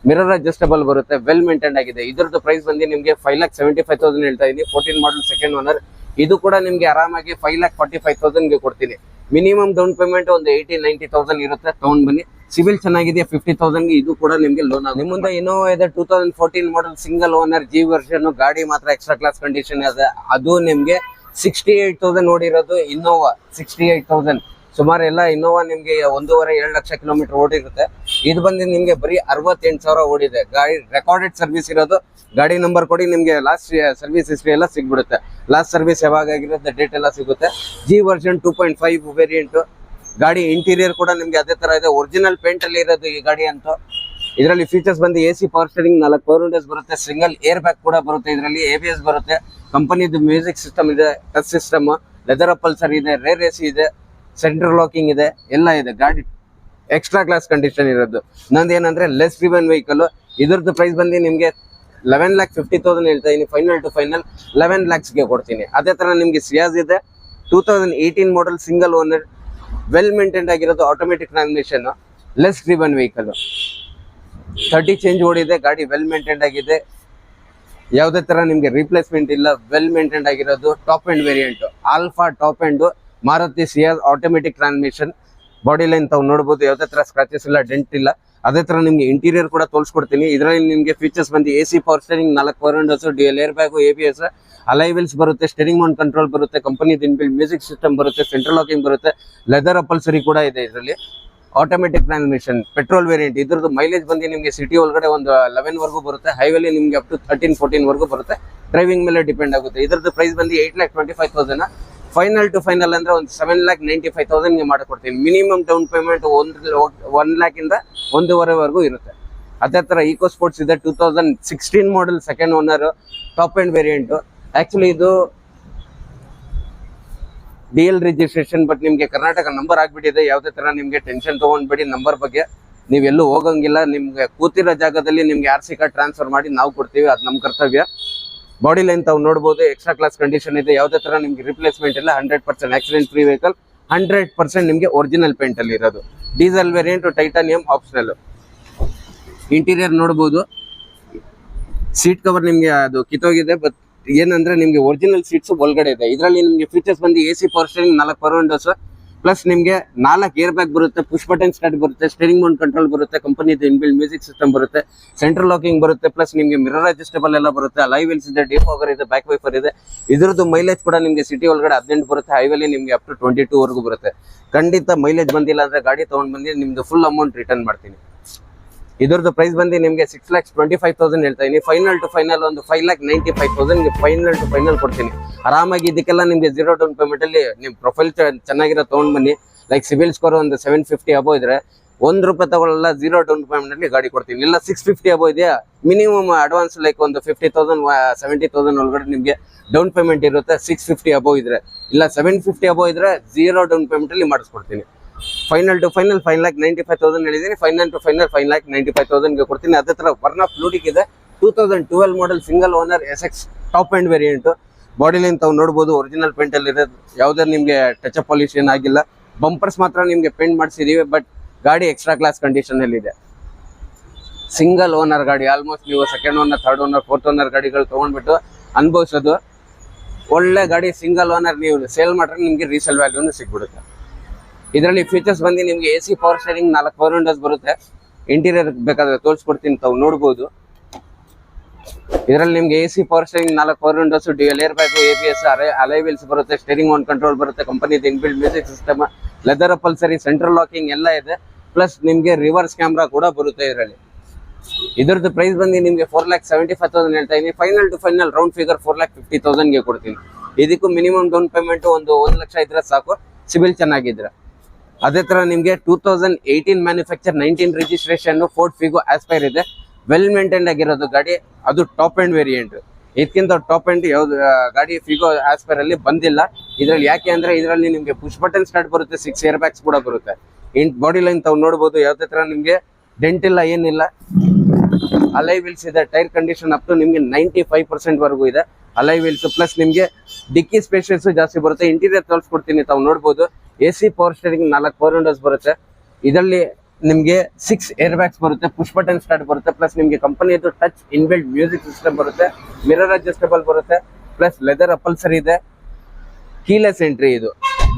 ಮಿರರ್ ಅಡ್ಜಸ್ಟಬಲ್ ಬರುತ್ತೆ, ವೆಲ್ ಮೇಂಟೈನ್ ಆಗಿದೆ. ಇದರದ್ದು ಪ್ರೈಸ್ ಬಂದು ನಿಮಗೆ 5,75,000 ಹೇಳ್ತಾ ಇದೀನಿ. 14 ಮಾಡಲ್, ಸೆಕೆಂಡ್ ಓನರ್. ಇದು ಕೂಡ ನಿಮ್ಗೆ ಆರಾಮಾಗಿ 5,45,000 ಕೊಡ್ತೀನಿ. ಮಿನಿಮಮ್ ಡೌನ್ ಪೇಮೆಂಟ್ ಒಂದು 80,90,000 ಇರುತ್ತೆ. ತಗೊಂಡ್ ಬನ್ನಿ. ಸಿವಿಲ್ ಚೆನ್ನಾಗಿದೆ, 50,000 ಇದು ಕೂಡ ನಿಮ್ಗೆ ಲೋನ್ ಆಗುತ್ತೆ. ನಿಮ್ಮ ಮುಂದೆ ಇನ್ನೋವಾ ಇದೆ, 2014 ಮಾಡಲ್, ಸಿಂಗಲ್ ಓನರ್, G ವರ್ಷನ್. ಗಾಡಿ ಮಾತ್ರ ಎಕ್ಸ್ಟ್ರಾ ಕ್ಲಾಸ್ ಕಂಡೀಷನ್ ಇದೆ. ಅದು ನಿಮ್ಗೆ 68,000 ಓಡಿರೋದು ಇನ್ನೋವಾ. 68,000. ಸುಮಾರು ಎಲ್ಲ ಇನ್ನೋವಾ ನಿಮ್ಗೆ 1.5-2 ಲಕ್ಷ ಕಿಲೋಮೀಟರ್ ಓಡಿರುತ್ತೆ. ಇದು ಬಂದು ನಿಮ್ಗೆ ಬರೀ 68,000 ಓಡಿದೆ. ಗಾಡಿ ರೆಕಾರ್ಡೆಡ್ ಸರ್ವಿಸ್ ಇರೋದು. ಗಾಡಿ ನಂಬರ್ ಕೊಡಿ, ನಿಮ್ಗೆ ಲಾಸ್ಟ್ ಸರ್ವಿಸ್ ಹಿಸ್ಟ್ರಿ ಎಲ್ಲ ಸಿಗ್ಬಿಡುತ್ತೆ. ಲಾಸ್ಟ್ ಸರ್ವಿಸ್ ಯಾವಾಗ ಆಗಿರುತ್ತೆ, ಡೇಟ್ ಎಲ್ಲ ಸಿಗುತ್ತೆ. G version 2.5 variant. ಗಾಡಿ ಇಂಟೀರಿಯರ್ ಕೂಡ ನಿಮ್ಗೆ ಅದೇ ತರ ಇದೆ, ಒರಿಜಿನಲ್ ಪೇಂಟ್ ಅಲ್ಲಿ ಇರೋದು ಈ ಗಾಡಿ ಅಂತೂ. ಇದರಲ್ಲಿ ಫೀಚರ್ಸ್ ಬಂದು AC power steering, 4 power windows ಬರುತ್ತೆ, ಸಿಂಗಲ್ ಏರ್ ಬ್ಯಾಗ್ ಕೂಡ ಬರುತ್ತೆ. ಇದರಲ್ಲಿ ABS ಬರುತ್ತೆ, ಕಂಪನಿದು ಮ್ಯೂಸಿಕ್ ಸಿಸ್ಟಮ್ ಇದೆ, ಟಚ್ ಸಿಸ್ಟಮ್, ಲೆದರ್ ಪಲ್ಸರ್ ಇದೆ, ರೇರ್ AC ಇದೆ, ಸೆಂಟ್ರಲ್ ಲಾಕಿಂಗ್ ಇದೆ, ಎಲ್ಲ ಇದೆ. ಗಾಡಿ ಎಕ್ಸ್ಟ್ರಾ ಕ್ಲಾಸ್ ಕಂಡೀಷನ್ ಇರೋದು. ನಂದು ಏನಂದ್ರೆ ಲೆಸ್ ಡ್ರಿವನ್ ವೆಹಿಕಲ್. ಇದ್ರದ್ದು ಪ್ರೈಸ್ ಬಂದು ನಿಮ್ಗೆ 11,50,000 ಹೇಳ್ತಾ ಇದೀನಿ. ಫೈನಲ್ ಟು ಫೈನಲ್ 11 lakhsಗೆ ಕೊಡ್ತೀನಿ. ಅದೇ ತರ ನಿಮ್ಗೆ ಸಿಯಾಜ್ ಇದೆ, 2018 ಮಾಡಲ್, ಸಿಂಗಲ್ ಓನರ್, ವೆಲ್ ಮೇಂಟೈನ್ ಆಗಿರೋದು, automatic transmission, less driven vehicle. 30 change ಓಡಿದೆ. ಗಾಡಿ ವೆಲ್ ಮೇಂಟೈನ್ ಆಗಿದೆ, ಯಾವುದೇ ತರ ನಿಮ್ಗೆ ರಿಪ್ಲೇಸ್ಮೆಂಟ್ ಇಲ್ಲ, ವೆಲ್ ಮೇಂಟೈನ್ ಆಗಿರೋದು. Top end variant, alpha top end, Maruti ಸಿಯಾಜ್, automatic transmission. Body line ತಾವು ನೋಡಬಹುದು, ಯಾವುದೇ ತರ ಸ್ಕ್ರಾಚಸ್ ಇಲ್ಲ, ಡೆಂಟ್ ಇಲ್ಲ. ಅದೇ ತರ ನಿಮ್ಗೆ ಇಂಟೀರಿಯರ್ ಕೂಡ ತೋರಿಸ್ಕೊಡ್ತೀನಿ. ಇದರಲ್ಲಿ ನಿಮ್ಗೆ ಫೀಚರ್ಸ್ ಬಂದು AC power steering, 4 power windows, dual air bag, ABS, alloy wheels ಬರುತ್ತೆ, ಸ್ಟೇರಿಂಗ್ ಆನ್ ಕಂಟ್ರೋಲ್ ಬರುತ್ತೆ, ಕಂಪನಿ ಇನ್ಬಿಲ್ಟ್ ಮ್ಯೂಸಿಕ್ ಸಿಸ್ಟಮ್ ಬರುತ್ತೆ, ಸೆಂಟ್ರಲ್ ಲಾಕಿಂಗ್ ಬರುತ್ತೆ, ಲೆದರ್ ಅಪಲ್ಸರಿ ಕೂಡ ಇದೆ. ಇದರಲ್ಲಿ ಆಟೋಮೆಟಿಕ್ ಟ್ರಾನ್ಸ್ಮಿಷನ್, ಪೆಟ್ರೋಲ್ ವೇರಿಯಂಟ್. ಇದ್ರದ್ದು ಮೈಲೇಜ್ ಬಂದು ನಿಮಗೆ ಸಿಟಿ ಒಳಗಡೆ ಒಂದು 11 ವರೆಗೂ ಬರುತ್ತೆ, ಹೈವೇಲಿ ನಿಮ್ಗೆ ಅಪ್ ಟು 13-14 ವರೆಗೂ ಬರುತ್ತೆ. ಡ್ರೈವಿಂಗ್ ಮೇಲೆ ಡಿಪೆಂಡ್ ಆಗುತ್ತೆ. ಇದ್ರದ್ದು ಪ್ರೈಸ್ ಬಂದು 8,25,000. ಫೈನಲ್ ಟು ಫೈನಲ್ ಅಂದ್ರೆ ಒಂದು 7,95,000 ಮಾಡಿಕೊಡ್ತೀನಿ. ಮಿನಿಮಮ್ ಡೌನ್ ಪೇಮೆಂಟ್ 1 lakh ಇಂದ 1.5 ವರೆಗೂ ಇರುತ್ತೆ. ಅದೇ ತರ ಈಕೋ ಸ್ಪೋರ್ಟ್ಸ್ ಇದೆ, 2016 model, second owner, top end variant. Actually ಇದು DL ರಿಜಿಸ್ಟ್ರೇಷನ್, ಬಟ್ ನಿಮ್ಗೆ ಕರ್ನಾಟಕ ನಂಬರ್ ಆಗ್ಬಿಟ್ಟಿದೆ. ಯಾವುದೇ ತರ ನಿಮ್ಗೆ ಟೆನ್ಷನ್ ತಗೊಂಡ್ಬೇಡಿ. ನಂಬರ್ ಬಗ್ಗೆ ನೀವೆಲ್ಲೂ ಹೋಗಂಗಿಲ್ಲ. ನಿಮ್ಗೆ ಕೂತಿರೋ ಜಾಗದಲ್ಲಿ ನಿಮ್ಗೆ RC ಕಾರ್ಡ್ ಟ್ರಾನ್ಸ್ಫರ್ ಮಾಡಿ ನಾವು ಕೊಡ್ತೀವಿ, ಅದು ನಮ್ಮ ಕರ್ತವ್ಯ. ಬಾಡಿ ಲೈನ್ ತಾವು ನೋಡಬಹುದು, ಎಕ್ಸ್ಟ್ರಾ ಕ್ಲಾಸ್ ಕಂಡೀಷನ್ ಇದೆ. ಯಾವುದೇ ತರ ನಿಮ್ಗೆ ರಿಪ್ಲೇಸ್ಮೆಂಟ್ ಇಲ್ಲ. 100% ಆಕ್ಸಿಡೆಂಟ್ ಫ್ರೀ ವೆಹಿಕಲ್, 100% ನಿಮ್ಗೆ ಒರಿಜಿನಲ್ ಪೇಂಟ್ ಅಲ್ಲಿ ಇರೋದು. Diesel variant, titanium optional. Interior ನೋಡಬಹುದು, ಸೀಟ್ ಕವರ್ ನಿಮ್ಗೆ ಅದು ಕಿತ್ತೋಗಿದೆ, ಬಟ್ ಏನಂದ್ರೆ ನಿಮ್ಗೆ ಒರಿಜಿನಲ್ ಸೀಟ್ಸ್ ಒಳಗಡೆ ಇದೆ. ಇದರಲ್ಲಿ ನಿಮ್ಗೆ ಫೀಚರ್ಸ್ ಬಂದು AC power steering, 4 power Windows, plus ನಿಮ್ಗೆ 4 ಏರ್ ಬ್ಯಾಗ್ ಬರುತ್ತೆ, ಪುಷ್ ಬಟನ್ ಸ್ಟಾರ್ಟ್ ಬರುತ್ತೆ, ಸ್ಟೇರಿಂಗ್ ಮೌಂಟ್ ಕಂಟ್ರೋಲ್ ಬರುತ್ತೆ, ಕಂಪನಿದು ಇನ್ಬಿಲ್ಟ್ ಮ್ಯೂಸಿಕ್ ಸಿಸ್ಟಮ್ ಬರುತ್ತೆ, ಸೆಂಟ್ರಲ್ ಲಾಕಿಂಗ್ ಬರುತ್ತೆ, ಪ್ಲಸ್ ನಿಮ್ಗೆ ಮಿರರ್ ಅಡ್ಜಸ್ಟಬಲ್ ಎಲ್ಲ ಬರುತ್ತೆ, ಅಲೈ ವೀಲ್ಸ್ ಇದೆ, ಡಿಫಾಗರ್ ಇದೆ, ಬ್ಯಾಕ್ ವೈಫರ್ ಇದೆ. ಇದ್ರದ್ದು ಮೈಲೇಜ್ ಕೂಡ ನಿಮ್ಗೆ ಸಿಟಿ ಒಳಗಡೆ 18 ಬರುತ್ತೆ, ಹೈವೇಲಿ ನಿಮ್ಗೆ ಅಪ್ ಟು 22 ವರೆಗೂ ಬರುತ್ತೆ. ಖಂಡಿತ ಮೈಲೇಜ್ ಬಂದಿಲ್ಲ ಅಂದ್ರೆ ಗಾಡಿ ತಗೊಂಡ್ ಬಂದು ನಿಮ್ದು ಫುಲ್ ಅಮೌಂಟ್ ರಿಟರ್ನ್ ಮಾಡ್ತೀನಿ. ಇದ್ರದ್ದು ಪ್ರೈಸ್ ಬಂದು ನಿಮ್ಗೆ 6,25,000 ಹೇಳ್ತಾ ಇದೀನಿ. ಫೈನಲ್ ಟು ಫೈನಲ್ ಒಂದು 5,95,000 ಫೈನಲ್ ಟು ಫೈನಲ್ ಕೊಡ್ತೀನಿ. ಆರಾಮಾಗಿ ಇದಕ್ಕೆಲ್ಲ ನಿಮ್ಗೆ 0 ಡೌನ್ ಪೇಮೆಂಟ್ ಅಲ್ಲಿ ನಿಮ್ ಪ್ರೊಫೈಲ್ ಚೆನ್ನಾಗಿರೋ ತಗೊಂಡ್ ಬನ್ನಿ. ಲೈಕ್ ಸಿಬಿಲ್ ಸ್ಕೋರ್ ಒಂದು 750 ಅಬೋ ಇದ್ರೆ ₹1 ತಗೊಳ್ಳಲ್ಲ, 0 ಡೌನ್ ಪೇಮೆಂಟ್ ಅಲ್ಲಿ ಗಾಡಿ ಕೊಡ್ತೀನಿ. ಇಲ್ಲ 650 ಅಬೋ ಇದೆಯಾ, ಮಿನಿಮಮ್ ಅಡ್ವಾನ್ಸ್ ಲೈಕ್ ಒಂದು 50,000 70,000 ಒಳಗಡೆ ನಿಮ್ಗೆ ಡೌನ್ ಪೇಮೆಂಟ್ ಇರುತ್ತೆ. 650 ಅಬೋ ಇದ್ರೆ, ಇಲ್ಲ 750 ಅಬೋ ಇದ್ರೆ 0 ಡೌನ್ ಪೇಮೆಂಟ್ ಅಲ್ಲಿ ಮಾಡಿಸ್ಕೊಡ್ತೀನಿ. ಫೈನಲ್ ಟು ಫೈನಲ್ 5,95,000 ಹೇಳಿದೀನಿ. ಫೈನಲ್ ಟು ಫೈನಲ್ 5,95,000 ಕೊಡ್ತೀನಿ. ಅದೇ ತರ ವರ್ನಾ ಫ್ಲೂಡಿಕ್ ಇದೆ, 2012 model, single owner, SX top end variant. Body line ತಾವು ನೋಡಬಹುದು, ಒರಿಜಿನಲ್ ಪೇಂಟ್ ಅಲ್ಲಿ ಇರೋದು. ಯಾವುದೇ ನಿಮ್ಗೆ ಟಚ್ ಅಪ್ ಪಾಲಿಶ್ ಏನಾಗಿಲ್ಲ. ಬಂಪರ್ಸ್ ಮಾತ್ರ ನಿಮ್ಗೆ ಪೇಂಟ್ ಮಾಡಿಸಿದೀವಿ, ಬಟ್ ಗಾಡಿ ಎಕ್ಸ್ಟ್ರಾ ಕ್ಲಾಸ್ ಕಂಡೀಷನ್ ಅಲ್ಲಿ ಇದೆ. ಸಿಂಗಲ್ ಓನರ್ ಗಾಡಿ. ಆಲ್ಮೋಸ್ಟ್ ನೀವು second owner, third owner, fourth owner ಗಾಡಿಗಳು ತಗೊಂಡ್ಬಿಟ್ಟು ಅನುಭವಿಸೋದು. ಒಳ್ಳೆ ಗಾಡಿ ಸಿಂಗಲ್ ಓನರ್ ನೀವು ಸೇಲ್ ಮಾಡ್ರೆ ನಿಮ್ಗೆ ರೀಸೇಲ್ ವ್ಯಾಲ್ಯೂನು ಸಿಗ್ಬಿಡುತ್ತೆ. ಇದರಲ್ಲಿ ಫೀಚರ್ಸ್ ಬಂದು ನಿಮ್ಗೆ AC power steering, 4 power windows ಬರುತ್ತೆ. ಇಂಟೀರಿಯರ್ ಬೇಕಾದ್ರೆ ತೋರಿಸ್ಕೊಡ್ತೀನಿ, ತಾವು ನೋಡ್ಬೋದು. ಇದರಲ್ಲಿ ನಿಮ್ಗೆ AC power steering 4 power windows, dual air bag, ABS, alloy wheels ಬರುತ್ತೆ, ಸ್ಟೇರಿಂಗ್ ಒನ್ ಕಂಟ್ರೋಲ್ ಬರುತ್ತೆ, ಕಂಪನಿದು inbuilt music system, leather upholstery, central locking ಎಲ್ಲ ಇದೆ. ಪ್ಲಸ್ ನಿಮ್ಗೆ ರಿವರ್ಸ್ ಕ್ಯಾಮ್ರಾ ಕೂಡ ಬರುತ್ತೆ ಇದರಲ್ಲಿ. ಇದ್ರದ್ದು ಪ್ರೈಸ್ ಬಂದು ನಿಮ್ಗೆ 4,75,000 ಹೇಳ್ತಾ ಇದೀನಿ. Final to final round figure 4,50,000 ಗೆ ಕೊಡ್ತೀನಿ. ಇದಕ್ಕೂ ಮಿನಿಮಮ್ ಡೌನ್ ಪೇಮೆಂಟ್ ಒಂದು 1 ಲಕ್ಷ ಇದ್ರೆ ಸಾಕು, ಸಿಬಿಲ್ ಚೆನ್ನಾಗಿದ್ರೆ. ಅದೇ ತರ ನಿಮ್ಗೆ 2018 manufacture, 19 registration Ford Figo aspire ಇದೆ. ವೆಲ್ ಮೇಂಟೈನ್ ಆಗಿರೋದು ಗಾಡಿ, ಅದು ಟಾಪ್ ಎಂಡ್ ವೇರಿಯಂಟ್. ಇದಕ್ಕಿಂತ ಟಾಪ್ ಎಂಡ್ ಯಾವ್ದು ಗಾಡಿ ಫಿಗೋ ಆಸ್ಪೈರ್ ಅಲ್ಲಿ ಬಂದಿಲ್ಲ. ಇದ್ರಲ್ಲಿ ಯಾಕೆ ಅಂದ್ರೆ ಇದರಲ್ಲಿ ನಿಮ್ಗೆ ಪುಷ್ ಬಟನ್ ಸ್ಟಾರ್ಟ್ ಬರುತ್ತೆ, 6 ಏರ್ ಬ್ಯಾಗ್ಸ್ ಕೂಡ ಬರುತ್ತೆ. ಬಾಡಿ ಲೈನ್ ತಾವು ನೋಡಬಹುದು, ಯಾವ್ದೇ ತರ ನಿಮ್ಗೆ ಡೆಂಟ್ ಇಲ್ಲ, ಏನಿಲ್ಲ. ಅಲೈ ವೀಲ್ಸ್ ಇದೆ. ಟೈರ್ ಕಂಡೀಷನ್ ಅಪ್ ಟು ನಿಮ್ಗೆ 95% ವರೆಗೂ ಇದೆ ಅಲೈ ವೀಲ್ಸ್. ಪ್ಲಸ್ ನಿಮ್ಗೆ ಡಿಕ್ಕಿ ಸ್ಪೇಷಿಯಸ್ ಜಾಸ್ತಿ ಬರುತ್ತೆ. ಇಂಟೀರಿಯರ್ ತೋರಿಸ್ಕೊಡ್ತೀನಿ, ತಾವು ನೋಡಬಹುದು. AC power steering 4 power windows ಬರುತ್ತೆ. ಇದರಲ್ಲಿ ನಿಮ್ಗೆ 6 ಏರ್ ಬ್ಯಾಗ್ಸ್ ಬರುತ್ತೆ, ಪುಷ್ ಬಟನ್ ಸ್ಟಾರ್ಟ್ ಬರುತ್ತೆ. ಪ್ಲಸ್ ನಿಮ್ಗೆ ಕಂಪನಿಯದು ಟಚ್ ಇನ್ಬಿಲ್ಟ್ ಮ್ಯೂಸಿಕ್ ಸಿಸ್ಟಮ್ ಬರುತ್ತೆ, ಮಿರರ್ ಅಡ್ಜಸ್ಟಬಲ್ ಬರುತ್ತೆ. ಪ್ಲಸ್ ಲೆದರ್ ಅಪಲ್ಸರಿ ಇದೆ, ಕೀಲೆಸ್ ಎಂಟ್ರಿ. ಇದು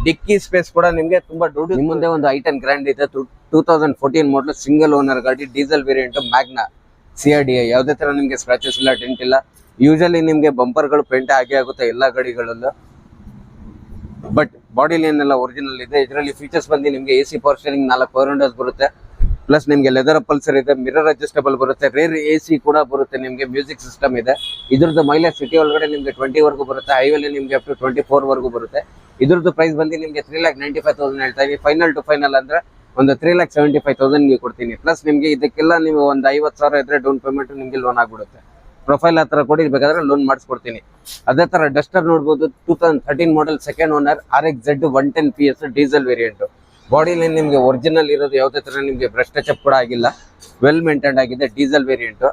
ಡಿಕ್ಕಿ ಸ್ಪೇಸ್ ಕೂಡ ನಿಮ್ಗೆ ತುಂಬಾ ದೊಡ್ಡ. ನಿಮ್ಮ ಮುಂದೆ ಒಂದು i10 ಗ್ರ್ಯಾಂಡ್ ಇದೆ, 2014 ಮಾಡಲ್, ಸಿಂಗಲ್ ಓನರ್ ಗಾಡಿ, ಡೀಸೆಲ್ ವೇರಿಯಂಟ್, ಮ್ಯಾಗ್ನಾ CRDI. ಯಾವುದೇ ತರ ನಿಮ್ಗೆ ಸ್ಕ್ರಾಚಸ್ ಇಲ್ಲ, ಡೆಂಟ್ ಇಲ್ಲ. ಯೂಶಲಿ ನಿಮ್ಗೆ ಬಂಪರ್ಗಳು ಪೇಂಟ್ ಆಗೇ ಆಗುತ್ತೆ ಎಲ್ಲಾ ಗಾಡಿಗಳಲ್ಲೂ. ಬಟ್ ಬಾಡಿ ಲೈನ್ ಎಲ್ಲ ಒರಿಜಿನಲ್ ಇದೆ. ಇದರಲ್ಲಿ ಫೀಚರ್ಸ್ ಬಂದು ನಿಮ್ಗೆ AC power steering 4 power windows ಬರುತ್ತೆ. ಪ್ಲಸ್ ನಿಮ್ಗೆ ಲೆದರ್ ಅಪಲ್ಸರ್ ಇದೆ, ಮಿರರ್ ಅಡ್ಜಸ್ಟಬಲ್ ಬರುತ್ತೆ, ರೇರ್ AC ಕೂಡ ಬರುತ್ತೆ. ನಿಮ್ಗೆ ಮ್ಯೂಸಿಕ್ ಸಿಸ್ಟಮ್ ಇದೆ. ಇದ್ರದ್ದು ಮೈಲೇಜ್ ಸಿಟಿ ಒಳಗಡೆ ನಿಮ್ಗೆ 20 ವರೆಗೂ ಬರುತ್ತೆ, ಹೈವೇಲಿ ನಿಮ್ಗೆ ಅಪ್ ಟು 24 ವರೆಗೂ ಬರುತ್ತೆ. ಇದ್ರದ್ದು ಪ್ರೈಸ್ ಬಂದು ನಿಮ್ಗೆ 3,95,000 ಹೇಳ್ತಾ ಇದೀನಿ. ಫೈನಲ್ ಟು ಫೈನಲ್ ಅಂದ್ರೆ ಒಂದು 3,75,000 ಕೊಡ್ತೀನಿ. ಪ್ಲಸ್ ನಿಮ್ಗೆ ಇದಕ್ಕೆಲ್ಲ ನೀವು ಒಂದು 50,000 ಇದ್ರೆ ಡೌನ್ ಪೇಮೆಂಟ್ ನಿಮ್ಗೆ ಲೋನ್ ಆಗ್ಬಿಡುತ್ತೆ. ಪ್ರೊಫೈಲ್ ಹತ್ರ ಕೊಡಿ, ಬೇಕಾದ್ರೆ ಲೋನ್ ಮಾಡಿಸ್ಕೊಡ್ತೀನಿ. ಅದೇ ತರ ಡಸ್ಟರ್ ನೋಡ್ಬೋದು, 2013 model, second owner, RXZ 110 PS diesel variant. Body line ನಿಮ್ಗೆ ಒರಿಜಿನಲ್ ಇರೋದು, ಯಾವುದೇ ತರ ನಿಮ್ಗೆ ಬ್ರಷ್ ಟಚ್ ಅಪ್ ಕೂಡ ಆಗಿಲ್ಲ, ವೆಲ್ ಮೇಂಟೈನ್ ಆಗಿದೆ. ಡೀಸೆಲ್ ವೇರಿಯಂಟ್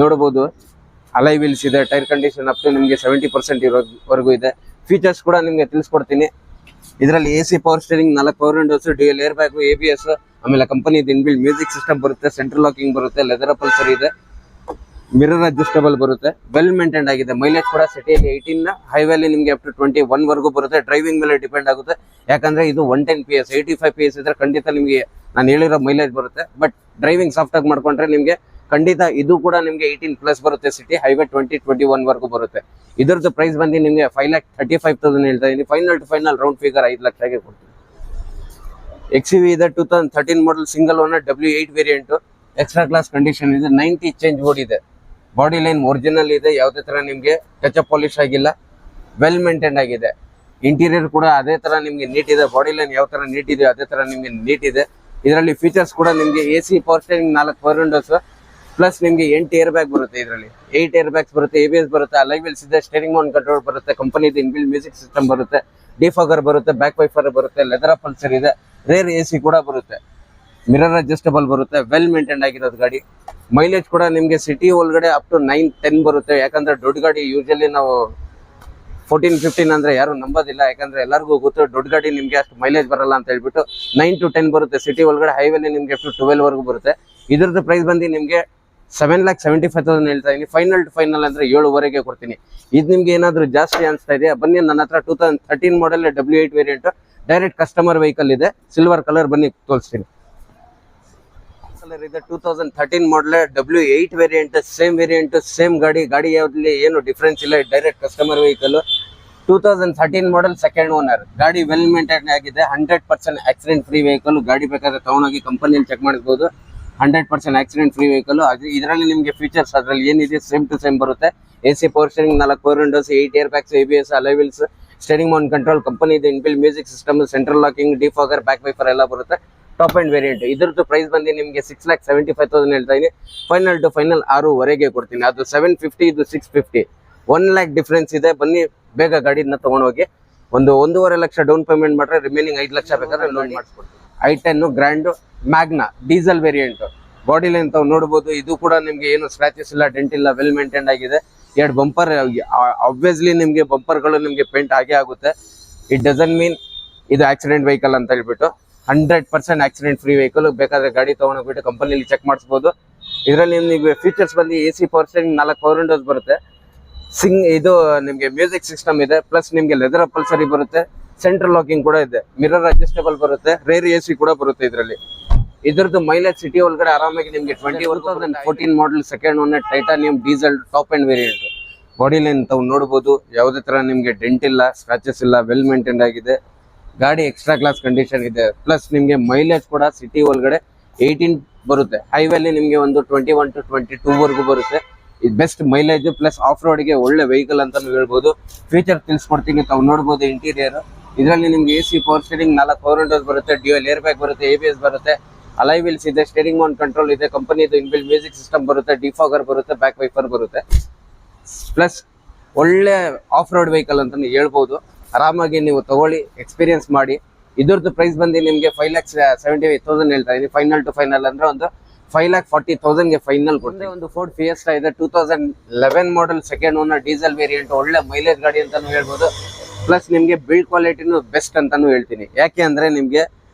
ನೋಡಬಹುದು. ಅಲೈ ವೀಲ್ಸ್ ಇದೆ. ಟೈರ್ ಕಂಡೀಷನ್ ಅಪ್ ಟು ನಿಮ್ಗೆ 70% ಇರೋವರೆಗೂ ಇದೆ. ಫೀಚರ್ಸ್ ಕೂಡ ನಿಮ್ಗೆ ತಿಳಿಸ್ಕೊಡ್ತೀನಿ. ಇದರಲ್ಲಿ AC power steering, 4 power windows, dual air bag, ABS, ಆಮೇಲೆ ಕಂಪನಿದು ಇನ್ಬಿಲ್ಟ್ ಮ್ಯೂಸಿಕ್ ಸಿಸ್ಟಮ್ ಬರುತ್ತೆ, ಸೆಂಟ್ರಲ್ ಲಾಕಿಂಗ್ ಬರುತ್ತೆ, ಲೆದರ್ ಅಪಲ್ಸರಿ ಇದೆ, ಮಿರರ್ ಅಡ್ಜಸ್ಟಬಲ್ ಬರುತ್ತೆ, ವೆಲ್ ಮೇಂಟೈನ್ ಆಗಿದೆ. ಮೈಲೇಜ್ ಕೂಡ ಸಿಟಿಯಲ್ಲಿ 18, ಹೈವೇಲಿ ನಿಮ್ಗೆ ಅಪ್ ಟು 21 ವರೆಗೂ ಬರುತ್ತೆ. ಡ್ರೈವಿಂಗ್ ಮೇಲೆ ಡಿಪೆಂಡ್ ಆಗುತ್ತೆ, ಯಾಕಂದ್ರೆ ಇದು 110 PS, 85 PS ಇದ್ರೆ ಖಂಡಿತ ನಿಮ್ಗೆ ನಾನು ಹೇಳಿರೋ ಮೈಲೇಜ್ ಬರುತ್ತೆ. ಬಟ್ ಡ್ರೈವಿಂಗ್ ಸಾಫ್ಟ್ ಆಗಿ ಮಾಡ್ಕೊಂಡ್ರೆ ನಿಮ್ಗೆ ಖಂಡಿತ ಇದು ಕೂಡ ನಿಮ್ಗೆ 18+ ಬರುತ್ತೆ. ಸಿಟಿ ಹೈವೇ 20-21 ವರೆಗೂ ಬರುತ್ತೆ. ಇದರದ್ದು ಪ್ರೈಸ್ ಬಂದು ನಿಮ್ಗೆ 5,35,000 ಹೇಳ್ತಾ ಇದೀನಿ. Final to final round figure 5 ಲಕ್ಷಗೆ ಕೊಡ್ತೀನಿ. XUV ಇದೆ, 2013 model, single owner, W8 variant, extra class condition ಇದೆ, 90 ಚೇಂಜ್ ಓಡಿದೆ. ಬಾಡಿ ಲೈನ್ ಒರಿಜಿನಲ್ ಇದೆ, ಯಾವುದೇ ತರ ನಿಮ್ಗೆ ಟಚ್ ಅಪ್ ಪಾಲಿಶ್ ಆಗಿಲ್ಲ, ವೆಲ್ ಮೇಂಟೈನ್ ಆಗಿದೆ. ಇಂಟೀರಿಯರ್ ಕೂಡ ಅದೇ ತರ ನಿಮ್ಗೆ ನೀಟ್ ಇದೆ. ಬಾಡಿ ಲೈನ್ ಯಾವ ತರ ನೀಟ್ ಇದೆ ಅದೇ ತರ ನಿಮ್ಗೆ ನೀಟ್ ಇದೆ. ಇದರಲ್ಲಿ ಫೀಚರ್ಸ್ ಕೂಡ ನಿಮ್ಗೆ AC power steering, 4 power Windows, plus ನಿಮ್ಗೆ 8 ಏರ್ ಬ್ಯಾಗ್ ಬರುತ್ತೆ. ಇದರಲ್ಲಿ 8 ಏರ್ ಬ್ಯಾಗ್ಸ್ ಬರುತ್ತೆ, ABS ಬರುತ್ತೆ, ಅಲೈ ವೀಲ್ಸ್ ಇದೆ, ಸ್ಟೇರಿಂಗ್ ಒನ್ ಕಂಟ್ರೋಲ್ ಬರುತ್ತೆ, ಕಂಪನಿದು ಇನ್ಬಿಲ್ಟ್ ಮ್ಯೂಸಿಕ್ ಸಿಸ್ಟಮ್ ಬರುತ್ತೆ, ಡಿಫಾಗರ್ ಬರುತ್ತೆ, ಬ್ಯಾಕ್ ವೈಫರ್ ಬರುತ್ತೆ, ಲೆದರ್ ಅಪಲ್ಸರ್ ಇದೆ, ರೇರ್ AC ಕೂಡ ಬರುತ್ತೆ, ಮಿರರ್ ಅಡ್ಜಸ್ಟಬಲ್ ಬರುತ್ತೆ, ವೆಲ್ ಮೇಂಟೈನ್ ಆಗಿರೋದು ಗಾಡಿ. ಮೈಲೇಜ್ ಕೂಡ ನಿಮ್ಗೆ ಸಿಟಿ ಒಳಗಡೆ ಅಪ್ ಟು 9-10 ಬರುತ್ತೆ. ಯಾಕಂದ್ರೆ ದೊಡ್ಡ ಗಾಡಿ ಯೂಶಲಿ ನಾವು 14-15 ಅಂದ್ರೆ ಯಾರು ನಂಬೋದಿಲ್ಲ, ಯಾಕಂದ್ರೆ ಎಲ್ಲರಿಗೂ ಗೊತ್ತು ದೊಡ್ಡ ಗಾಡಿ ನಿಮ್ಗೆ ಅಷ್ಟು ಮೈಲೇಜ್ ಬರಲ್ಲ ಅಂತ ಹೇಳ್ಬಿಟ್ಟು 9-10 ಬರುತ್ತೆ. ಸಿಟಿ ಒಳಗಡೆ, ಹೈವೇಲಿ ನಿಮ್ಗೆ ಅಪ್ ಟು 12 ವರೆಗೂ ಬರುತ್ತೆ. ಇದ್ರದ್ದು ಪ್ರೈಸ್ ಬಂದು ನಿಮ್ಗೆ 7,75,000 ಹೇಳ್ತಾ ಇದೀನಿ. ಫೈನಲ್ ಟು ಫೈನಲ್ ಅಂದ್ರೆ 7 ಕೊಡ್ತೀನಿ. ಇದು ನಿಮ್ಗೆ ಏನಾದ್ರು ಜಾಸ್ತಿ ಅನ್ಸ್ತಾ ಇದೆ, ಬನ್ನಿ ನನ್ನ ಹತ್ರ 2013 ಮಾಡಲ್ W8 variant, direct customer vehicle ಇದೆ, ಸಿಲ್ವರ್ ಕಲರ್, ಬನ್ನಿ ತೋರಿಸ್ತೀನಿ. ಕಲರ್ ಇದೆ, 2013 ಮಾಡಲ್ W8 variant, same variant, same ಗಾಡಿ ಯಾವ್ದಲ್ಲಿ ಏನು ಡಿಫ್ರೆನ್ಸ್ ಇಲ್ಲ, direct customer vehicle. 2013 model, second owner, ಗಾಡಿ ವೆಲ್ ಮೇಂಟೈನ್ ಆಗಿದೆ, 100% ಆಕ್ಸಿಡೆಂಟ್ ಫ್ರೀ ವೆಹಿಕಲ್. ಗಾಡಿ ಬೇಕಾದ್ರೆ ತಗೊಂಡೋಗಿ ಕಂಪನಿಯಲ್ಲಿ ಚೆಕ್ ಮಾಡಿಸಬಹುದು, 100% ಆಕ್ಸಿಡೆಂಟ್ ಫ್ರೀ ವೆಹಿಕಲ್. ಇದರಲ್ಲಿ ನಿಮ್ಗೆ ಫೀಚರ್ಸ್ ಅದ್ರಲ್ಲಿ ಏನಿದೆ ಸೇಮ್ ಟು ಸೇಮ್ ಬರುತ್ತೆ. AC power steering, 4 power windows, 8 air bags, ABS, alloy wheels, steering on control, ಕಂಪನಿದು inbuilt music system, central locking, defogger, back wiper ಎಲ್ಲ ಬರುತ್ತೆ. Top end variant. ಇದ್ರದ್ದು ಪ್ರೈಸ್ ಬಂದು ನಿಮ್ಗೆ 6,75,000 ಹೇಳ್ತಾ ಇದೀನಿ. ಫೈನಲ್ ಟು ಫೈನಲ್ 6 ಕೊಡ್ತೀನಿ. ಅದು 750, ಇದು 650, 1 lakh ಡಿಫ್ರೆನ್ಸ್ ಇದೆ. ಬನ್ನಿ ಬೇಗ ಗಾಡಿನ ತಗೊಂಡೋಗಿ. ಒಂದು 1.5 ಲಕ್ಷ ಡೌನ್ ಪೇಮೆಂಟ್ ಮಾಡ್ರೆ ರಿಮೈನಿಂಗ್ 5 ಲಕ್ಷ ಬೇಕಾದ್ರೆ ಲೋನ್ ಮಾಡಿಸ್ಕೊಡ್ತೀನಿ. i10 grand, Magna diesel variant. Body line ತಾವು ನೋಡಬಹುದು. ಇದು ಕೂಡ ನಿಮ್ಗೆ ಏನು ಸ್ಕ್ರಾಚಸ್ ಇಲ್ಲ, ಡೆಂಟ್ ಇಲ್ಲ, ವೆಲ್ ಮೇಂಟೈನ್ ಆಗಿದೆ. 2 ಬಂಪರ್, ಆಬ್ವಿಯಸ್ಲಿ ನಿಮ್ಗೆ ಬಂಪರ್ಗಳು ನಿಮ್ಗೆ ಪೇಂಟ್ ಆಗೇ ಆಗುತ್ತೆ. ಇಟ್ ಡಸಂಟ್ ಮೀನ್ ಇದು ಆಕ್ಸಿಡೆಂಟ್ ವೆಹಿಕಲ್ ಅಂತ ಹೇಳ್ಬಿಟ್ಟು. 100% ಆಕ್ಸಿಡೆಂಟ್ ಫ್ರೀ ವೆಹಿಕಲ್. ಬೇಕಾದ್ರೆ ಗಾಡಿ ತಗೊಂಡೋಗ್ಬಿಟ್ಟು ಕಂಪನಿಯಲ್ಲಿ ಚೆಕ್ ಮಾಡಿಸಬಹುದು. ಇದರಲ್ಲಿ ನಿಮಗೆ ಫೀಚರ್ಸ್ ಬಂದು AC power steering, 4 power windows ಬರುತ್ತೆ, ಇದು ನಿಮ್ಗೆ ಮ್ಯೂಸಿಕ್ ಸಿಸ್ಟಮ್ ಇದೆ, ಪ್ಲಸ್ ನಿಮ್ಗೆ ಲೆದರ್ ಅಪಲ್ಸರಿ ಬರುತ್ತೆ, ಸೆಂಟ್ರಲ್ ಲಾಕಿಂಗ್ ಕೂಡ ಇದೆ, ಮಿರರ್ ಅಡ್ಜಸ್ಟಬಲ್ ಬರುತ್ತೆ, ರೇರ್ AC ಕೂಡ ಬರುತ್ತೆ ಇದರಲ್ಲಿ. ಇದ್ರದ್ದು ಮೈಲೇಜ್ ಸಿಟಿ ಒಳಗಡೆ ಆರಾಮಾಗಿ ನಿಮ್ಗೆ 2014 model second owner titanium diesel top end variant. Body line ತಾವು ನೋಡಬಹುದು, ಯಾವುದೇ ತರ ನಿಮ್ಗೆ ಡೆಂಟ್ ಇಲ್ಲ, ಸ್ಕ್ರಾಚಸ್ ಇಲ್ಲ, ವೆಲ್ ಮೇಂಟೈನ್ ಆಗಿದೆ. ಗಾಡಿ ಎಕ್ಸ್ಟ್ರಾ ಕ್ಲಾಸ್ ಕಂಡೀಷನ್ ಇದೆ. ಪ್ಲಸ್ ನಿಮ್ಗೆ ಮೈಲೇಜ್ ಕೂಡ ಸಿಟಿ ಒಳಗಡೆ 18 ಬರುತ್ತೆ. ಹೈವೇಲಿ ನಿಮ್ಗೆ ಒಂದು 21 to 22 ವರೆಗೂ ಬರುತ್ತೆ. ಇದು ಬೆಸ್ಟ್ ಮೈಲೇಜ್ ಪ್ಲಸ್ ಆಫ್ ರೋಡ್ಗೆ ಒಳ್ಳೆ ವೆಹಿಕಲ್ ಅಂತಾನು ಹೇಳ್ಬೋದು. ಫೀಚರ್ ತಿಳಿಸ್ಕೊಡ್ತೀನಿ, ತಾವು ನೋಡಬಹುದು. ಇಂಟೀರಿಯರ್ ಇದರಲ್ಲಿ ನಿಮ್ಗೆ AC power steering 4 power windows ಬರುತ್ತೆ, ಡ್ಯೂಯಲ್ ಏರ್ ಬ್ಯಾಗ್ ಬರುತ್ತೆ, ABS ಬರುತ್ತೆ, ಅಲೈ ವೀಲ್ಸ್ ಇದೆ, ಸ್ಟೀರಿಂಗ್ ಆನ್ ಕಂಟ್ರೋಲ್ ಇದೆ, ಕಂಪನಿದು ಇನ್ಬಿಲ್ಟ್ ಮ್ಯೂಸಿಕ್ ಸಿಸ್ಟಮ್ ಬರುತ್ತೆ, ಡಿಫಾಗರ್ ಬರುತ್ತೆ, ಬ್ಯಾಕ್ ವೈಫರ್ ಬರುತ್ತೆ. ಪ್ಲಸ್ ಒಳ್ಳೆ ಆಫ್ ರೋಡ್ ವೆಹಿಕಲ್ ಅಂತಾನು ಹೇಳ್ಬೋದು. ಆರಾಮಾಗಿ ನೀವು ತಗೊಳ್ಳಿ, ಎಕ್ಸ್ಪೀರಿಯನ್ಸ್ ಮಾಡಿ. ಇದ್ರದ್ದು ಪ್ರೈಸ್ ಬಂದು ನಿಮಗೆ 5,78,000 ಹೇಳ್ತಾ ಇದೀನಿ. ಫೈನಲ್ ಟು ಫೈನಲ್ ಅಂದ್ರೆ ಒಂದು 5,40,000ಗೆ ಫೈನಲ್ ಕೊಡ್ತೀನಿ. ಒಂದು ಫೋರ್ಡ್ ಫಿಯೆಸ್ಟಾ ಇದೆ, 2011 model second owner diesel variant. ಒಳ್ಳೆ ಮೈಲೇಜ್ ಗಾಡಿ ಅಂತಾನು ಹೇಳ್ಬೋದು. ಪ್ಲಸ್ ನಿಮ್ಗೆ ಬಿಲ್ಡ್ ಕ್ವಾಲಿಟಿನೂ ಬೆಸ್ಟ್ ಅಂತಾನು ಹೇಳ್ತೀನಿ. ಯಾಕೆ ಅಂದ್ರೆ ನಿಮ್ಗೆ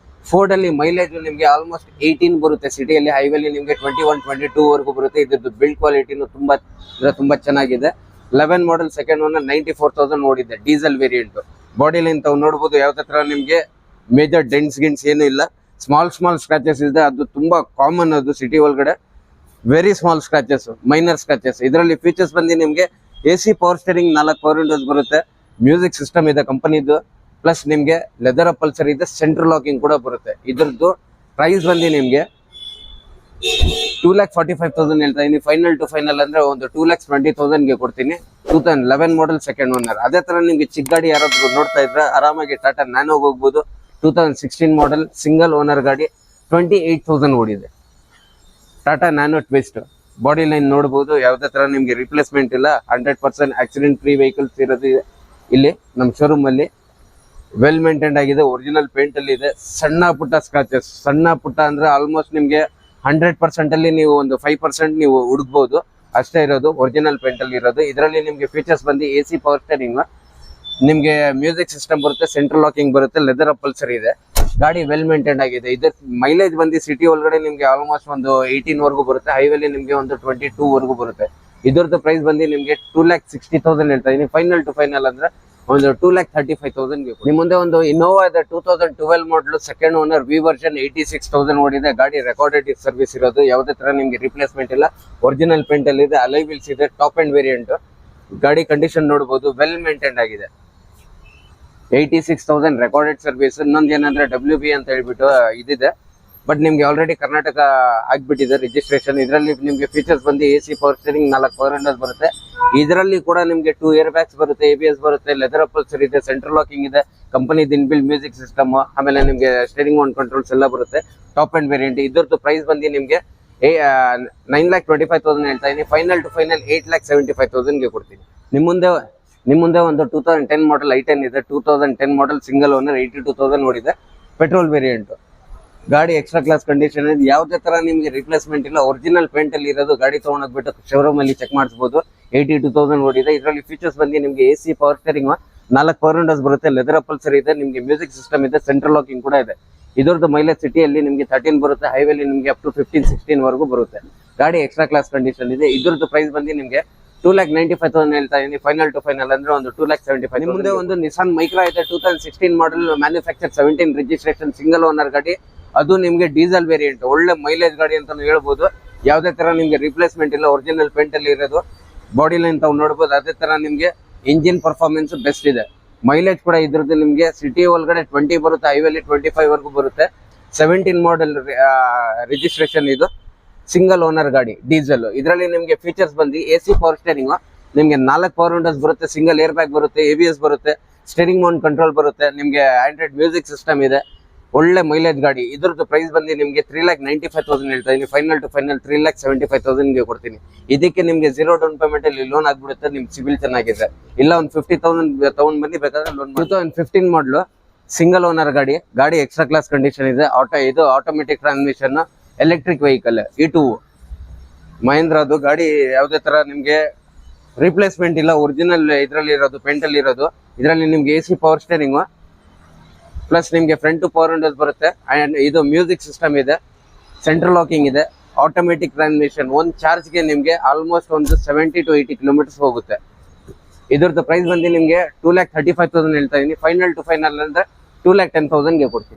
ಫೋರ್ಡ್ ಅಲ್ಲಿ ಮೈಲೇಜ್ ನಿಮ್ಗೆ ಆಲ್ಮೋಸ್ಟ್ 18 ಬರುತ್ತೆ. ಸಿಟಿಯಲ್ಲಿ, ಹೈವೇಲಿ ನಿಮ್ಗೆ 21, 22 ವರೆಗೂ ಬರುತ್ತೆ. ಇದ್ರದ್ದು ಬಿಲ್ಡ್ ಕ್ವಾಲಿಟಿನೂ ತುಂಬಾ ಚೆನ್ನಾಗಿದೆ. 11 ಮಾಡಲ್ ಸೆಕೆಂಡ್ ಓನರ್ 94,000 ಓಡಿದೆ, ಡೀಸೆಲ್ ವೇರಿಯಂಟ್. ಬಾಡಿ ಲೈನ್ ತಾವು ನೋಡಬಹುದು, ಯಾವ ತರ ನಿಮ್ಗೆ ಮೇಜರ್ ಡೆಂಟ್ಸ್ ಗಿಂಟ್ಸ್ ಏನು ಇಲ್ಲ. ಸ್ಮಾಲ್ ಸ್ಕ್ರಾಚಸ್ ಇದೆ, ಅದು ತುಂಬಾ ಕಾಮನ್. ಅದು ಸಿಟಿ ಒಳಗಡೆ very small scratches, minor scratches. ಇದರಲ್ಲಿ ಫೀಚರ್ಸ್ ಬಂದು ನಿಮ್ಗೆ AC power steering 4 power windows ಬರುತ್ತೆ, ಮ್ಯೂಸಿಕ್ ಸಿಸ್ಟಮ್ ಇದೆ ಕಂಪನಿದು. ಪ್ಲಸ್ ನಿಮ್ಗೆ ಲೆದರ್ ಅಪಲ್ಸರ್ ಇದೆ, ಸೆಂಟ್ರಲ್ ಲಾಕಿಂಗ್ ಕೂಡ ಬರುತ್ತೆ. ಇದ್ರದ್ದು ಪ್ರೈಸ್ ಬಂದು ನಿಮ್ಗೆ 2,45,000 ಹೇಳ್ತಾ ಇದೀನಿ. ಫೈನಲ್ ಟು ಫೈನಲ್ ಅಂದ್ರೆ ಒಂದು 2,20,000ಗೆ ಕೊಡ್ತೀನಿ. 2011 ಮಾಡಲ್ ಸೆಕೆಂಡ್ ಓನರ್. ಅದೇ ತರ ನಿಮ್ಗೆ ಚಿಕ್ಕ ಗಾಡಿ ಯಾರಾದ್ರೂ ನೋಡ್ತಾ ಇದ್ರೆ ಆರಾಮಾಗಿ ಟಾಟಾ ನ್ಯಾನೋ ಹೋಗ್ಬೋದು. 2016 ಮಾಡಲ್ ಸಿಂಗಲ್ ಓನರ್ ಗಾಡಿ, 28,000 ಓಡಿದೆ. Tata nano twist. Body line ನೋಡಬಹುದು, ಯಾವುದೇ ತರ ನಿಮ್ಗೆ ರಿಪ್ಲೇಸ್ಮೆಂಟ್ ಇಲ್ಲ. 100% ಆಕ್ಸಿಡೆಂಟ್ ಫ್ರೀ ವೆಹಿಕಲ್ಸ್ ಇರೋದು ಇಲ್ಲಿ ನಮ್ಮ ಶೋರೂಮ್ ಅಲ್ಲಿ. ವೆಲ್ ಮೇಂಟೈನ್ ಆಗಿದೆ, ಒರಿಜಿನಲ್ ಪೇಂಟ್ ಅಲ್ಲಿ ಇದೆ. ಸಣ್ಣ ಪುಟ್ಟ ಸ್ಕ್ರಾಚಸ್, ಸಣ್ಣ ಪುಟ್ಟ ಅಂದ್ರೆ ಆಲ್ಮೋಸ್ಟ್ ನಿಮ್ಗೆ 100% ಅಲ್ಲಿ ನೀವು ಒಂದು 5% ನೀವು ಹುಡುಕ್ಬಹುದು, ಅಷ್ಟೇ ಇರೋದು. ಒರಿಜಿನಲ್ ಪೇಂಟ್ ಅಲ್ಲಿ ಇರೋದು. ಇದರಲ್ಲಿ ನಿಮ್ಗೆ ಫೀಚರ್ಸ್ ಬಂದು AC ಪವರ್ ಸ್ಟೀರಿಂಗ್, ನಿಮ್ಗೆ ಮ್ಯೂಸಿಕ್ ಸಿಸ್ಟಮ್ ಬರುತ್ತೆ, ಸೆಂಟ್ರಲ್ ಲಾಕಿಂಗ್ ಬರುತ್ತೆ, ಲೆದರ್ ಅಪಲ್ಸರ್ ಇದೆ. ಗಾಡಿ ವೆಲ್ ಮೇಂಟೈನ್ ಆಗಿದೆ. ಇದರ ಮೈಲೇಜ್ ಬಂದು ಸಿಟಿ ಒಳಗಡೆ ನಿಮ್ಗೆ ಆಲ್ಮೋಸ್ಟ್ ಒಂದು 18 ವರೆಗೂ ಬರುತ್ತೆ. ಹೈವೇಲಿ ನಿಮ್ಗೆ ಒಂದು 22 ವರೆಗೂ ಬರುತ್ತೆ. ಇದರದ್ದು ಪ್ರೈಸ್ ಬಂದು ನಿಮ್ಗೆ 2,60,000 ಹೇಳ್ತಾ ಇದೀನಿ. ಫೈನಲ್ ಟು ಫೈನಲ್ ಅಂದ್ರೆ ಒಂದು 2,35,000ಗೆ. ನಿಮ್ ಮುಂದೆ ಒಂದು ಇನ್ನೋವಾ ಇದೆ, 2012 model second owner, V version, 86,000 ಓಡಿದೆ. ಗಾಡಿ ರೆಕಾರ್ಡೆಡ್ ಸರ್ವಿಸ್ ಇರೋದು, ಯಾವುದೇ ತರ ನಿಮ್ಗೆ ರಿಪ್ಲೇಸ್ಮೆಂಟ್ ಇಲ್ಲ. ಒರಿಜಿನಲ್ ಪೇಂಟ್ ಅಲ್ಲಿ ಇದೆ, ಅಲೈ ವೀಲ್ಸ್ ಇದೆ, ಟಾಪ್ ಅಂಡ್ ವೇರಿಯಂಟ್. ಗಾಡಿ ಕಂಡೀಷನ್ ನೋಡಬಹುದು, ವೆಲ್ ಮೇಂಟೈನ್ ಆಗಿದೆ. 86,000 ರೆಕಾರ್ಡೆಡ್ ಸರ್ವಿಸ್. ಇನ್ನೊಂದು ಏನಂದ್ರೆ WB ಅಂತ ಹೇಳ್ಬಿಟ್ಟು ಇದಿದೆ, ಬಟ್ ನಿಮ್ಗೆ ಆಲ್ರೆಡಿ ಕರ್ನಾಟಕ ಆಗ್ಬಿಟ್ಟಿದೆ ರಿಜಿಸ್ಟ್ರೇಷನ್. ಇದರಲ್ಲಿ ನಿಮ್ಗೆ ಫೀಚರ್ಸ್ ಬಂದು AC power steering 4 power windows ಬರುತ್ತೆ. ಇದರಲ್ಲಿ ಕೂಡ ನಿಮ್ಗೆ 2 ಏರ್ ಬ್ಯಾಗ್ಸ್ ಬರುತ್ತೆ, ABS ಬರುತ್ತೆ, ಲೆದರ್ ಅಪಲ್ಸರ್ ಇದೆ, ಸೆಂಟ್ರಲ್ ಲಾಕಿಂಗ್ ಇದೆ, ಕಂಪನಿ ಇನ್ಬಿಲ್ಟ್ ಮ್ಯೂಸಿಕ್ ಸಿಸ್ಟಮ್, ಆಮೇಲೆ ನಿಮ್ಗೆ ಸ್ಟೀರಿಂಗ್ ಆನ್ ಕಂಟ್ರೋಲ್ಸ್ ಎಲ್ಲ ಬರುತ್ತೆ. Top end variant. ಇದ್ರದ್ದು ಪ್ರೈಸ್ ಬಂದು ನಿಮ್ಗೆ 9,25,000 ಹೇಳ್ತಾ ಇದೀನಿ. ಫೈನಲ್ ಟು ಫೈನಲ್ 8,75,000ಗೆ ಕೊಡ್ತೀನಿ. ನಿಮ್ ಮುಂದೆ ಒಂದು 2010 ಮಾಡಲ್ i10 ಇದೆ, 2010 ಮಾಡಲ್ ಸಿಂಗಲ್ ಓನರ್, 82,000 ಓಡಿದೆ, ಪೆಟ್ರೋಲ್ ವೇರಿಯಂಟ್. ಗಾಡಿ ಎಕ್ಸ್ಟ್ರಾ ಕ್ಲಾಸ್ ಕಂಡೀಷನ್ ಇದೆ, ಯಾವುದೇ ತರ ನಿಮ್ಗೆ ರಿಪ್ಲೇಸ್ಮೆಂಟ್ ಇಲ್ಲ. ಒರಿಜಿನಲ್ ಪೇಂಟ್ ಅಲ್ಲಿ ಇರೋದು. ಗಾಡಿ ತಗೊಂಡೋಗ್ಬಿಟ್ಟು ಶೋರೂಮ್ ಅಲ್ಲಿ ಚೆಕ್ ಮಾಡಿಸಬಹುದು. 82,000 ಓಡಿದೆ. ಇದರಲ್ಲಿ ಫೀಚರ್ಸ್ ಬಂದು ನಿಮ್ಗೆ AC power steering, 4 power windows ಬರುತ್ತೆ, ಲೆದರ್ ಅಪಲ್ಸರ್ ಇದೆ, ನಿಮ್ಗೆ ಮ್ಯೂಸಿಕ್ ಸಿಸ್ಟಮ್ ಇದೆ, ಸೆಂಟ್ರಲ್ ಲಾಕಿಂಗ್ ಕೂಡ ಇದೆ. ಇದರದ್ದು ಮೈಲೇಜ್ ಸಿಟಿಯಲ್ಲಿ ನಿಮ್ಗೆ 13 ಬರುತ್ತೆ, ಹೈವೇಲಿ ನಿಮ್ಗೆ ಅಪ್ ಟು 15-16 ವರೆಗೂ ಬರುತ್ತೆ. ಗಾಡಿ ಎಕ್ಸ್ಟ್ರಾ ಕ್ಲಾಸ್ ಕಂಡೀಷನ್ ಇದೆ. ಇದ್ರದ್ದು ಪ್ರೈಸ್ ಬಂದು ನಿಮ್ಗೆ 2,95,000 ಹೇಳ್ತಾ ಇದೀನಿ. ಫೈನಲ್ ಟು ಫೈನಲ್ ಅಂದ್ರೆ ಒಂದು 2,75,000. ಮುಂದೆ ಒಂದು ನಿಸಾನ್ ಮೈಕ್ರಾ ಇದೆ, 2016 ಮಾಡಲ್, ಮ್ಯಾನುಫ್ಯಾಕ್ಚರ್ 17 ರಿಜಿಸ್ಟ್ರೇಷನ್, ಸಿಂಗಲ್ ಓನರ್ ಗಾಡಿ. ಅದು ನಿಮ್ಗೆ ಡೀಸೆಲ್ ವೇರಿಯಂಟ್. ಒಳ್ಳೆ ಮೈಲೇಜ್ ಗಾಡಿ ಅಂತಾನು ಹೇಳ್ಬೋದು. ಯಾವುದೇ ತರ ನಿಮ್ಗೆ ರಿಪ್ಲೇಸ್ಮೆಂಟ್ ಇಲ್ಲ, ಒರಿಜಿನಲ್ ಪೇಂಟ್ ಅಲ್ಲಿ ಇರೋದು. ಬಾಡಿ ಲೈನ್ ತಾವು ನೋಡಬಹುದು. ಅದೇ ತರ ನಿಮ್ಗೆ ಇಂಜಿನ್ ಪರ್ಫಾರ್ಮೆನ್ಸ್ ಬೆಸ್ಟ್ ಇದೆ. ಮೈಲೇಜ್ ಕೂಡ ಇದ್ರದ್ದು ನಿಮ್ಗೆ ಸಿಟಿ ಒಳಗಡೆ 20 ಬರುತ್ತೆ, ಹೈವೇಲಿ 25 ವರೆಗೂ ಬರುತ್ತೆ. 17 ಮಾಡಲ್ ರಿಜಿಸ್ಟ್ರೇಷನ್ ಇದು, ಸಿಂಗಲ್ ಓನರ್ ಗಾಡಿ, ಡೀಸೆಲ್. ಇದರಲ್ಲಿ ನಿಮ್ಗೆ ಫೀಚರ್ಸ್ ಬಂದು AC ಪವರ್ ಸ್ಟೀರಿಂಗ್, ನಿಮ್ಗೆ 4 ಪವರ್ ವಿಂಡೋಸ್ ಬರುತ್ತೆ, ಸಿಂಗಲ್ ಏರ್ ಬ್ಯಾಗ್ ಬರುತ್ತೆ, ABS ಬರುತ್ತೆ, ಸ್ಟೀರಿಂಗ್ ಮೌಂಟ್ ಕಂಟ್ರೋಲ್ ಬರುತ್ತೆ, ನಿಮ್ಗೆ ಆಂಡ್ರಾಯ್ಡ್ ಮ್ಯೂಸಿಕ್ ಸಿಸ್ಟಮ್ ಇದೆ. ಒಳ್ಳೆ ಮೈಲೇಜ್ ಗಾಡಿ. ಇದ್ರದ್ದು ಪ್ರೈಸ್ ಬಂದು ನಿಮ್ಗೆ 3,95,000 ಹೇಳ್ತಾ ಇದೀನಿ. ಫೈನಲ್ ಟು ಫೈನಲ್ 3,75,000ಗೆ ಕೊಡ್ತೀನಿ. ಇದಕ್ಕೆ ನಿಮ್ಗೆ 0 ಡೌನ್ ಪೇಮೆಂಟ್ ಅಲ್ಲಿ ಲೋನ್ ಆಗ್ಬಿಡುತ್ತೆ. ನಿಮ್ ಸಿಬಿಲ್ ಚೆನ್ನಾಗಿದೆ. ಇಲ್ಲ ಒಂದು 50,000 ತಗೊಂಡ್ ಬನ್ನಿ, ಬೇಕಾದ್ರೆ ಲೋನ್. 2015 ಮಾಡಲು ಸಿಂಗಲ್ ಓನರ್ ಗಾಡಿ. ಗಾಡಿ ಎಕ್ಸ್ಟ್ರಾ ಕ್ಲಾಸ್ ಕಂಡೀಷನ್ ಇದೆ. ಇದು automatic transmission, electric vehicle, E2 ಮಹೇಂದ್ರದು ಗಾಡಿ. ಯಾವುದೇ ತರ ನಿಮ್ಗೆ ರಿಪ್ಲೇಸ್ಮೆಂಟ್ ಇಲ್ಲ, ಒರಿಜಿನಲ್ ಇದರಲ್ಲಿ ಇರೋದು, ಪೇಂಟ್ ಅಲ್ಲಿ ಇರೋದು. ಇದರಲ್ಲಿ ನಿಮ್ಗೆ AC ಪವರ್ ಸ್ಟೀರಿಂಗ್, ಪ್ಲಸ್ ನಿಮ್ಗೆ ಫ್ರಂಟ್ ಟು ಪವರ್ ವಿಂಡೋಸ್ ಬರುತ್ತೆ, ಅಂಡ್ ಇದು ಮ್ಯೂಸಿಕ್ ಸಿಸ್ಟಮ್ ಇದೆ, ಸೆಂಟ್ರಲ್ ಲಾಕಿಂಗ್ ಇದೆ, ಆಟೋಮೆಟಿಕ್ ಟ್ರಾನ್ಸ್ಮಿಷನ್. ಒಂದು ಚಾರ್ಜ್ಗೆ ನಿಮ್ಗೆ ಆಲ್ಮೋಸ್ಟ್ ಒಂದು 70 to 80 ಕಿಲೋಮೀಟರ್ಸ್ ಹೋಗುತ್ತೆ. ಇದ್ರದ್ದು ಪ್ರೈಸ್ ಬಂದು ನಿಮ್ಗೆ 2,35,000 ಹೇಳ್ತಾ ಇದೀನಿ. ಫೈನಲ್ ಟು ಫೈನಲ್ ಅಂದ್ರೆ 2,10,000ಗೆ ಕೊಡ್ತೀನಿ.